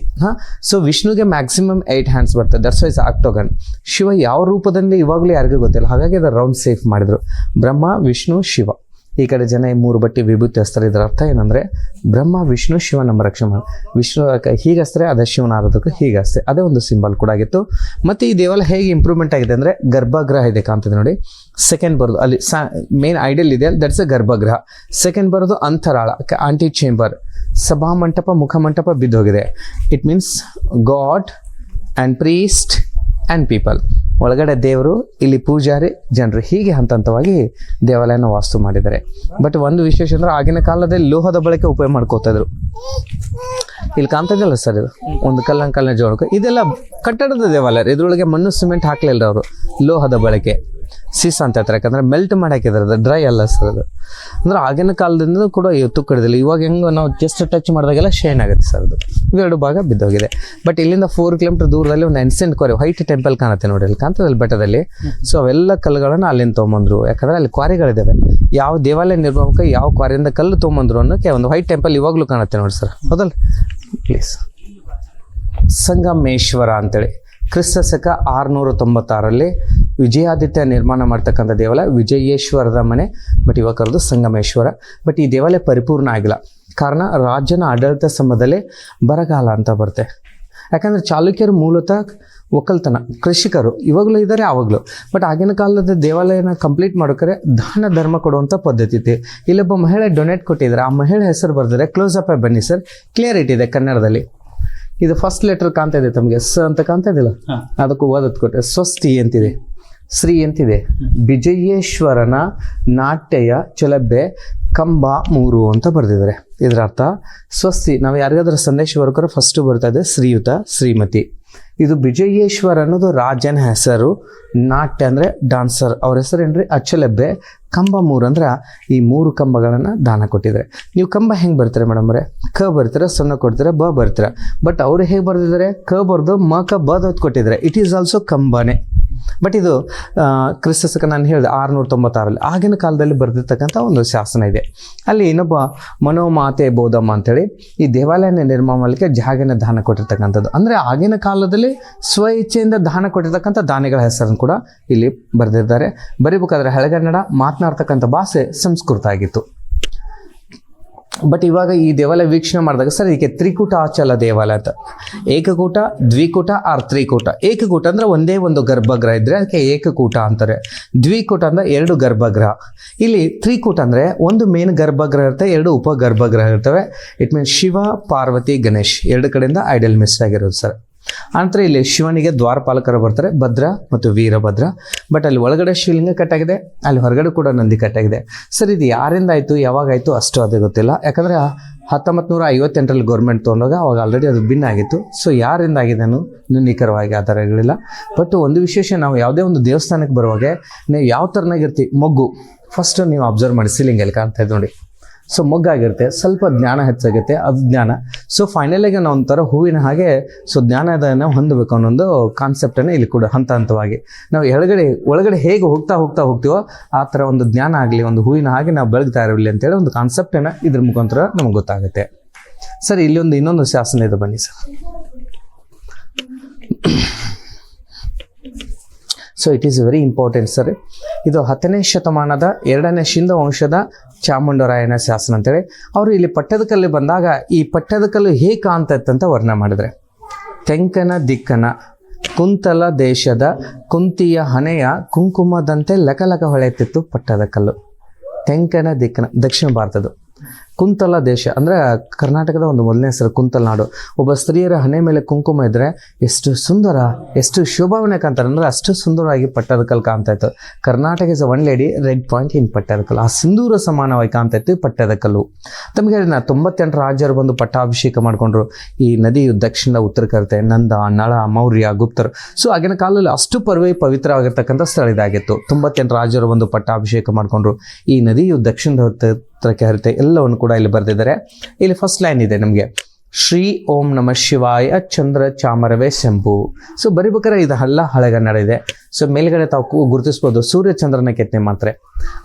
So ವಿಷ್ಣುಗೆ ಮ್ಯಾಕ್ಸಿಮಮ್ 8 ಹ್ಯಾಂಡ್ಸ್ ಬರ್ತದೆ. That's why's octagon. ಶಿವ ಯಾವ ರೂಪದಲ್ಲಿ ಇವಾಗಲೂ ಯಾರಿಗೂ ಗೊತ್ತಿಲ್ಲ, ಹಾಗಾಗಿ ಅದು ರೌಂಡ್ ಸೇಫ್ ಮಾಡಿದ್ರು. ಬ್ರಹ್ಮ, ವಿಷ್ಣು, ಶಿವ. ಈ ಕಡೆ ಜನ 3 ಬಟ್ಟೆ ವಿಭೂತಿ ಹಸ್ತಾರೆ. ಇದರ ಅರ್ಥ ಏನಂದರೆ ಬ್ರಹ್ಮ, ವಿಷ್ಣು, ಶಿವ ನಮ್ಮ ರಕ್ಷಣೆ ಮಾಡಿ. ವಿಷ್ಣು ಹೀಗೆ ಹಸ್ತಾರೆ, ಅದೇ ಶಿವನ ಆರಾಧಕ ಹೀಗೆ ಹಸ್ತೆ. ಅದೇ ಒಂದು ಸಿಂಬಲ್ ಕೂಡ ಆಗಿತ್ತು. ಮತ್ತು ಈ ದೇವಾಲಯ ಹೇಗೆ ಇಂಪ್ರೂವ್ಮೆಂಟ್ ಆಗಿದೆ ಅಂದರೆ, ಗರ್ಭಗೃಹ ಇದೆ ಕಾಣ್ತದೆ ನೋಡಿ. ಸೆಕೆಂಡ್ ಬರೋದು ಅಲ್ಲಿ ಮೇನ್ ಐಡಲ್ ಇದೆ, ದಟ್ಸ್ ಎ ಗರ್ಭಗೃಹ. ಸೆಕೆಂಡ್ ಬರೋದು ಅಂತರಾಳ, ಆಂಟಿ ಚೇಂಬರ್. ಸಭಾ ಮಂಟಪ, ಮುಖಮಂಟಪ ಬಿದ್ದೋಗಿದೆ. It means God and priest and people. ಒಳಗಡೆ ದೇವರು, ಇಲ್ಲಿ ಪೂಜಾರಿ, ಜನರು. ಹೀಗೆ ಹಂತ ಹಂತವಾಗಿ ದೇವಾಲಯನ ವಾಸ್ತು ಮಾಡಿದ್ದಾರೆ. ಬಟ್ ಒಂದು ವಿಶೇಷ ಅಂದ್ರೆ ಆಗಿನ ಕಾಲದಲ್ಲಿ ಲೋಹದ ಬಳಕೆ ಉಪಯೋಗ ಮಾಡ್ಕೋತಾ ಇದ್ರು. ಇಲ್ಲಿ ಕಾಣ್ತದಲ್ಲ ಸರ್, ಇದು ಒಂದು ಕಲ್ಲನ್ನ ಜೋಡಕ್ಕೆ. ಇದೆಲ್ಲ ಕಟ್ಟಡದ ದೇವಾಲಯ. ಇದ್ರೊಳಗೆ ಮಣ್ಣು ಸಿಮೆಂಟ್ ಹಾಕ್ಲಿಲ್ಲ ಅವರು, ಲೋಹದ ಬಳಕೆ. ಸೀಸ ಅಂತ ಹೇಳ್ತಾರೆ, ಯಾಕಂದ್ರೆ ಮೆಲ್ಟ್ ಮಾಡಿ ಹಾಕಿದ್ರೆ ಡ್ರೈ ಅಲ್ಲ ಸರ್ ಅದು. ಅಂದ್ರೆ ಆಗಿನ ಕಾಲದಿಂದ ಕೂಡ ತುಕ್ಕು ಹಿಡಿದಿಲ್ಲ. ಇವಾಗ ಹೆಂಗೆ ನಾವು ಜಸ್ಟ್ ಟಚ್ ಮಾಡಿದಾಗೆಲ್ಲ ಶೈನ್ ಆಗುತ್ತೆ ಸರ್ ಅದು. 2 ಭಾಗ ಬಿದ್ದೋಗಿದೆ. ಬಟ್ ಇಲ್ಲಿಂದ 4 ಕಿಲೋಮೀಟರ್ ದೂರದಲ್ಲಿ ಒಂದು ಎನ್ಸೆಂಟ್ ಕ್ವಾರಿ, ವೈಟ್ ಟೆಂಪಲ್ ಕಾಣುತ್ತೆ ನೋಡಿ, ಅಲ್ಲಿ ಕಾಣ್ತದಲ್ಲಿ ಬೆಟ್ಟದಲ್ಲಿ. ಸೊ ಅವೆಲ್ಲ ಕಲ್ಲುಗಳನ್ನು ಅಲ್ಲಿಂದ ತೊಗೊಂಬಂದ್ರು. ಯಾಕಂದ್ರೆ ಅಲ್ಲಿ ಕ್ವಾರಿಗಳಿದ್ದಾವೆ. ಯಾವ ದೇವಾಲಯ ನಿರ್ಮಾಣಕ್ಕೆ ಯಾವ ಕ್ವಾರಿಯಿಂದ ಕಲ್ಲು ತೊಗೊಂಬಂದ್ರು ಅನ್ನೋಕ್ಕೆ ಒಂದು ವೈಟ್ ಟೆಂಪಲ್ ಇವಾಗಲೂ ಕಾಣುತ್ತೆ ನೋಡಿ ಸರ್, ಹೌದಲ್ಲ? ಪ್ಲೀಸ್. ಸಂಗಮೇಶ್ವರ ಅಂತೇಳಿ ಕ್ರಿಸ್ತ ಶಕ 696ರಲ್ಲಿ ವಿಜಯಾದಿತ್ಯ ನಿರ್ಮಾಣ ಮಾಡ್ತಕ್ಕಂಥ ದೇವಾಲಯ ವಿಜಯೇಶ್ವರದ ಮನೆ. ಬಟ್ ಇವಾಗ ಕರೆದು ಸಂಗಮೇಶ್ವರ. ಬಟ್ ಈ ದೇವಾಲಯ ಪರಿಪೂರ್ಣ ಆಗಿಲ್ಲ. ಕಾರಣ ರಾಜನ ಆಡಳಿತ ಸಮಯದಲ್ಲಿ ಬರಗಾಲ ಅಂತ ಬರುತ್ತೆ. ಯಾಕಂದರೆ ಚಾಲುಕ್ಯರು ಮೂಲತಃ ಒಕ್ಕಲ್ತನ, ಕೃಷಿಕರು. ಇವಾಗಲೂ ಇದ್ದಾರೆ, ಆವಾಗಲೂ. ಬಟ್ ಆಗಿನ ಕಾಲದ ದೇವಾಲಯನ ಕಂಪ್ಲೀಟ್ ಮಾಡೋಕೆ ದಾನ ಧರ್ಮ ಕೊಡುವಂಥ ಪದ್ಧತಿ ಇತ್ತು. ಇಲ್ಲೊಬ್ಬ ಮಹಿಳೆ ಡೊನೇಟ್ ಕೊಟ್ಟಿದ್ದಾರೆ. ಆ ಮಹಿಳೆ ಹೆಸರು ಬರೆದಿದೆ. ಕ್ಲೋಸ್ ಅಪ್ ಬನ್ನಿ ಸರ್, ಕ್ಲಿಯರಿಟಿ ಇದೆ ಕನ್ನಡದಲ್ಲಿ. ಇದು ಫಸ್ಟ್ ಲೆಟರ್ ಕಾಣ್ತಾ ಇದೆ ತಮಗೆ, ಸ ಅಂತ ಕಾಣ್ತಾ ಇದಿಲ್ಲ, ಅದಕ್ಕೂ ಓದತ್ ಕೊಟ್ಟೆ. ಸ್ವಸ್ತಿ ಅಂತಿದೆ, ಶ್ರೀ ಅಂತಿದೆ. ವಿಜಯೇಶ್ವರನ ನಾಟ್ಯ ಚಲಬ್ಬೆ ಕಂಬ 3 ಅಂತ ಬರೆದಿದ್ದಾರೆ. ಇದರ ಅರ್ಥ ಸ್ವಸ್ತಿ. ನಾವು ಯಾರಿಗಾದ್ರೂ ಸಂದೇಶ ಬರ್ಕರ ಫಸ್ಟ್ ಬರ್ತಾ ಇದೆ ಶ್ರೀಯುತ, ಶ್ರೀಮತಿ. ಇದು ವಿಜಯೇಶ್ವರ ಅನ್ನೋದು ರಾಜನ ಹೆಸರು. ನಾಟ್ಯ ಅಂದರೆ ಡಾನ್ಸರ್, ಅವ್ರ ಹೆಸರು ಏನ್ರಿ ಅಚ್ಚಲೆಬ್ಬೆ. ಕಂಬ 3 ಅಂದ್ರೆ ಈ 3 ಕಂಬಗಳನ್ನು ದಾನ ಕೊಟ್ಟಿದ್ದಾರೆ. ನೀವು ಕಂಬ ಹೆಂಗೆ ಬರ್ತೀರಾ ಮೇಡಮ್ ಅವರೇ? ಕ ಬರ್ತೀರಾ, ಸೊನ್ನೆ ಕೊಡ್ತೀರಾ, ಬ ಬರ್ತೀರಾ. ಬಟ್ ಅವರು ಹೇಗೆ ಬರೆದಿದ್ದಾರೆ? ಕ ಬರ್ದು ಮ ಕ ಬ ಕೊಟ್ಟಿದ್ದಾರೆ. ಇಟ್ ಈಸ್ ಆಲ್ಸೋ ಕಂಬನೇ. ಬಟ್ ಇದು ಕ್ರಿಸ್ತಶಕ ನಾನು ಹೇಳಿದೆ 696 ಆಗಿನ ಕಾಲದಲ್ಲಿ ಬರೆದಿರ್ತಕ್ಕಂಥ ಒಂದು ಶಾಸನ ಇದೆ. ಅಲ್ಲಿ ಇನ್ನೊಬ್ಬ ಮನೋಮಾತೆ ಬೋಧಮ್ಮ ಅಂತೇಳಿ ಈ ದೇವಾಲಯನ ನಿರ್ಮಾಣ ಮಾಡಲಿಕ್ಕೆ ಜಾಗನ ದಾನ ಕೊಟ್ಟಿರ್ತಕ್ಕಂಥದ್ದು. ಅಂದರೆ ಆಗಿನ ಕಾಲದಲ್ಲಿ ಸ್ವ ಇಚ್ಛೆಯಿಂದ ದಾನ ಕೊಟ್ಟಿರ್ತಕ್ಕಂಥ ದಾನಿಗಳ ಹೆಸರನ್ನು ಕೂಡ ಇಲ್ಲಿ ಬರೆದಿದ್ದಾರೆ. ಬರೀಬೇಕಾದ್ರೆ ಹಳೆಗನ್ನಡ, ಮಾತನಾಡ್ತಕ್ಕಂಥ ಭಾಷೆ ಸಂಸ್ಕೃತ ಆಗಿತ್ತು. ಬಟ್ ಇವಾಗ ಈ ದೇವಾಲಯ ವೀಕ್ಷಣೆ ಮಾಡಿದಾಗ ಸರ್ ಇದಕ್ಕೆ ತ್ರಿಕೂಟಾಚಲ ದೇವಾಲಯ ಅಂತ. ಏಕಕೂಟ, ದ್ವಿಕೂಟ ಆರ್ ತ್ರಿಕೂಟ. ಏಕಕೂಟ ಅಂದರೆ ಒಂದೇ ಒಂದು ಗರ್ಭಗೃಹ ಇದ್ದರೆ ಅದಕ್ಕೆ ಏಕಕೂಟ ಅಂತಾರೆ. ದ್ವಿಕೂಟ ಅಂದರೆ 2 ಗರ್ಭಗೃಹ. ಇಲ್ಲಿ ತ್ರಿಕೂಟ ಅಂದರೆ ಒಂದು ಮೇನ್ ಗರ್ಭಗೃಹ ಇರುತ್ತೆ, 2 ಉಪ ಗರ್ಭಗೃಹ ಇರ್ತವೆ. ಇಟ್ ಮೀನ್ಸ್ ಶಿವ, ಪಾರ್ವತಿ, ಗಣೇಶ್ 2 ಕಡೆಯಿಂದ ಐಡಲ್ ಮಿಸ್ ಆಗಿರೋದು ಸರ್. ಆನಂತರ ಇಲ್ಲಿ ಶಿವನಿಗೆ ದ್ವಾರಪಾಲಕರು ಬರ್ತಾರೆ, ಭದ್ರ ಮತ್ತು ವೀರಭದ್ರ. ಬಟ್ ಅಲ್ಲಿ ಒಳಗಡೆ ಶಿವಲಿಂಗ ಕಟ್ಟಾಗಿದೆ, ಅಲ್ಲಿ ಹೊರಗಡೆ ಕೂಡ ನಂದಿ ಕಟ್ಟಾಗಿದೆ. ಸರ್ ಇದು ಯಾರಿಂದ ಆಯಿತು, ಯಾವಾಗಾಯಿತು ಅಷ್ಟು ಅದೇ ಗೊತ್ತಿಲ್ಲ. ಯಾಕಂದರೆ 1958 ಗೌರ್ಮೆಂಟ್ ತೊಗೊಂಡಾಗ ಅವಾಗ ಆಲ್ರೆಡಿ ಅದು ಭಿನ್ನ ಆಗಿತ್ತು. ಸೊ ಯಾರಿಂದ ಆಗಿದೆ ಅನ್ನೋ ನಿಖರವಾಗಿ ಆಧಾರಗಳಿಲ್ಲ. ಬಟ್ ಒಂದು ವಿಶೇಷ, ನಾವು ಯಾವುದೇ ಒಂದು ದೇವಸ್ಥಾನಕ್ಕೆ ಬರುವಾಗ ನೀವು ಯಾವ ಥರನಾಗಿರ್ತೀವಿ, ಮೊಗ್ಗು ಫಸ್ಟ್ ನೀವು ಅಬ್ಸರ್ವ್ ಮಾಡಿ, ಸೀಲಿಂಗಲ್ಲಿ ಕಾಣ್ತಾ ಇದ್ದು ನೋಡಿ. ಸೊ ಮೊಗ್ಗಾಗಿರುತ್ತೆ, ಸ್ವಲ್ಪ ಜ್ಞಾನ ಹೆಚ್ಚಾಗುತ್ತೆ, ಅದು ಜ್ಞಾನ. ಸೊ ಫೈನಲಾಗಿ ನಾವು ಒಂಥರ ಹೂವಿನ ಹಾಗೆ ಸೊ ಜ್ಞಾನದನ್ನು ಹೊಂದಬೇಕು ಅನ್ನೋದು ಕಾನ್ಸೆಪ್ಟನ್ನು ಇಲ್ಲಿ ಕೂಡ ಹಂತ ಹಂತವಾಗಿ ನಾವು ಒಳಗಡೆ ಹೇಗೆ ಹೋಗ್ತೀವೋ ಆ ಥರ ಒಂದು ಜ್ಞಾನ ಆಗಲಿ, ಒಂದು ಹೂವಿನ ಹಾಗೆ ನಾವು ಬೆಳಗ್ತಾ ಇರಲಿ ಅಂತೇಳಿ ಒಂದು ಕಾನ್ಸೆಪ್ಟನ್ನು ಇದ್ರ ಮುಖಾಂತರ ನಮಗೆ ಗೊತ್ತಾಗುತ್ತೆ. ಸರ್ ಇಲ್ಲಿ ಇನ್ನೊಂದು ಶಾಸನ ಇದೆ, ಬನ್ನಿ sir. So it is very important sir. ಇದು 10ನೇ ಶತಮಾನದ 2ನೇ ಶಿಂದ ವಂಶದ ಚಾಮುಂಡರಾಯನ ಶಾಸನ ಅಂತೇಳಿ. ಅವರು ಇಲ್ಲಿ ಪಟ್ಟದಕಲ್ಲು ಬಂದಾಗ ಈ ಪಟ್ಟದಕಲ್ಲು ಹೇಗೆ ಕಾಣ್ತೈತಂತ ವರ್ಣನೆ ಮಾಡಿದ್ರೆ, ತೆಂಕನ ದಿಕ್ಕನ ಕುಂತಲ ದೇಶದ ಕುಂತಿಯ ಹನೆಯ ಕುಂಕುಮದಂತೆ ಲಕಲಕ ಹೊಳೆಯುತ್ತಿತ್ತು ಪಟ್ಟದಕಲ್ಲು. ತೆಂಕನ ದಿಕ್ಕನ ದಕ್ಷಿಣ ಭಾರತದ್ದು. ಕುಂತಲ ದೇಶ ಅಂದರೆ ಕರ್ನಾಟಕದ ಒಂದು ಮೊದಲನೇ ಹೆಸರು ಕುಂತಲನಾಡು. ಒಬ್ಬ ಸ್ತ್ರೀಯರ ಹಣೆ ಮೇಲೆ ಕುಂಕುಮ ಇದ್ದರೆ ಎಷ್ಟು ಸುಂದರ, ಎಷ್ಟು ಶೋಭಾವನೆ ಕಾಣ್ತಾರೆ ಅಂದರೆ ಅಷ್ಟು ಸುಂದರವಾಗಿ ಪಟ್ಟದಕಲ್ಲು ಕಾಣ್ತಾ ಇತ್ತು. Karnataka is one lady red point in Pattadakal. ಆ ಸಿಂಧೂರ ಸಮಾನವಾಗಿ ಕಾಣ್ತಾ ಇತ್ತು ಪಟ್ಟದಕಲ್ಲು. ತಮಗೆ ಹೇಳಿ 98 ರಾಜರು ಬಂದು ಪಟ್ಟಾಭಿಷೇಕ ಮಾಡಿಕೊಂಡ್ರು. ಈ ನದಿಯು ದಕ್ಷಿಣದ ಉತ್ತರ ಕರಿತೆ, ನಂದ, ನಳ, ಮೌರ್ಯ, ಗುಪ್ತರು. ಸೊ ಆಗಿನ ಕಾಲದಲ್ಲಿ ಅಷ್ಟು ಪವಿತ್ರವಾಗಿರ್ತಕ್ಕಂಥ ಸ್ಥಳ ಇದಾಗಿತ್ತು. 98 ರಾಜರು ಬಂದು ಪಟ್ಟಾಭಿಷೇಕ ಮಾಡಿಕೊಂಡ್ರು. ಈ ನದಿಯು ದಕ್ಷಿಣದ ಉತ್ತರಕ್ಕೆ ಹರಿತೆ ಎಲ್ಲವನ್ನು ಕೂಡ ಇಲ್ಲಿ ಬರೆದಿದ್ದಾರೆ. ಇಲ್ಲಿ ಫಸ್ಟ್ ಲೈನ್ ಇದೆ ನಮಗೆ, ಶ್ರೀ ಓಂ ನಮ ಶಿವಾಯ ಚಂದ್ರ ಚಾಮರವೇ ಶಂಭು. ಸೊ ಬರಿಬೇಕಾದ್ರೆ ಇದು ಹಳೆಗನ್ನಡ ಇದೆ. ಸೊ ಮೇಲ್ಗಡೆ ತಾವು ಗುರುತಿಸ್ಬೋದು, ಸೂರ್ಯಚಂದ್ರನ ಕೆತ್ತನೆ ಮಾಡ್ತಾರೆ.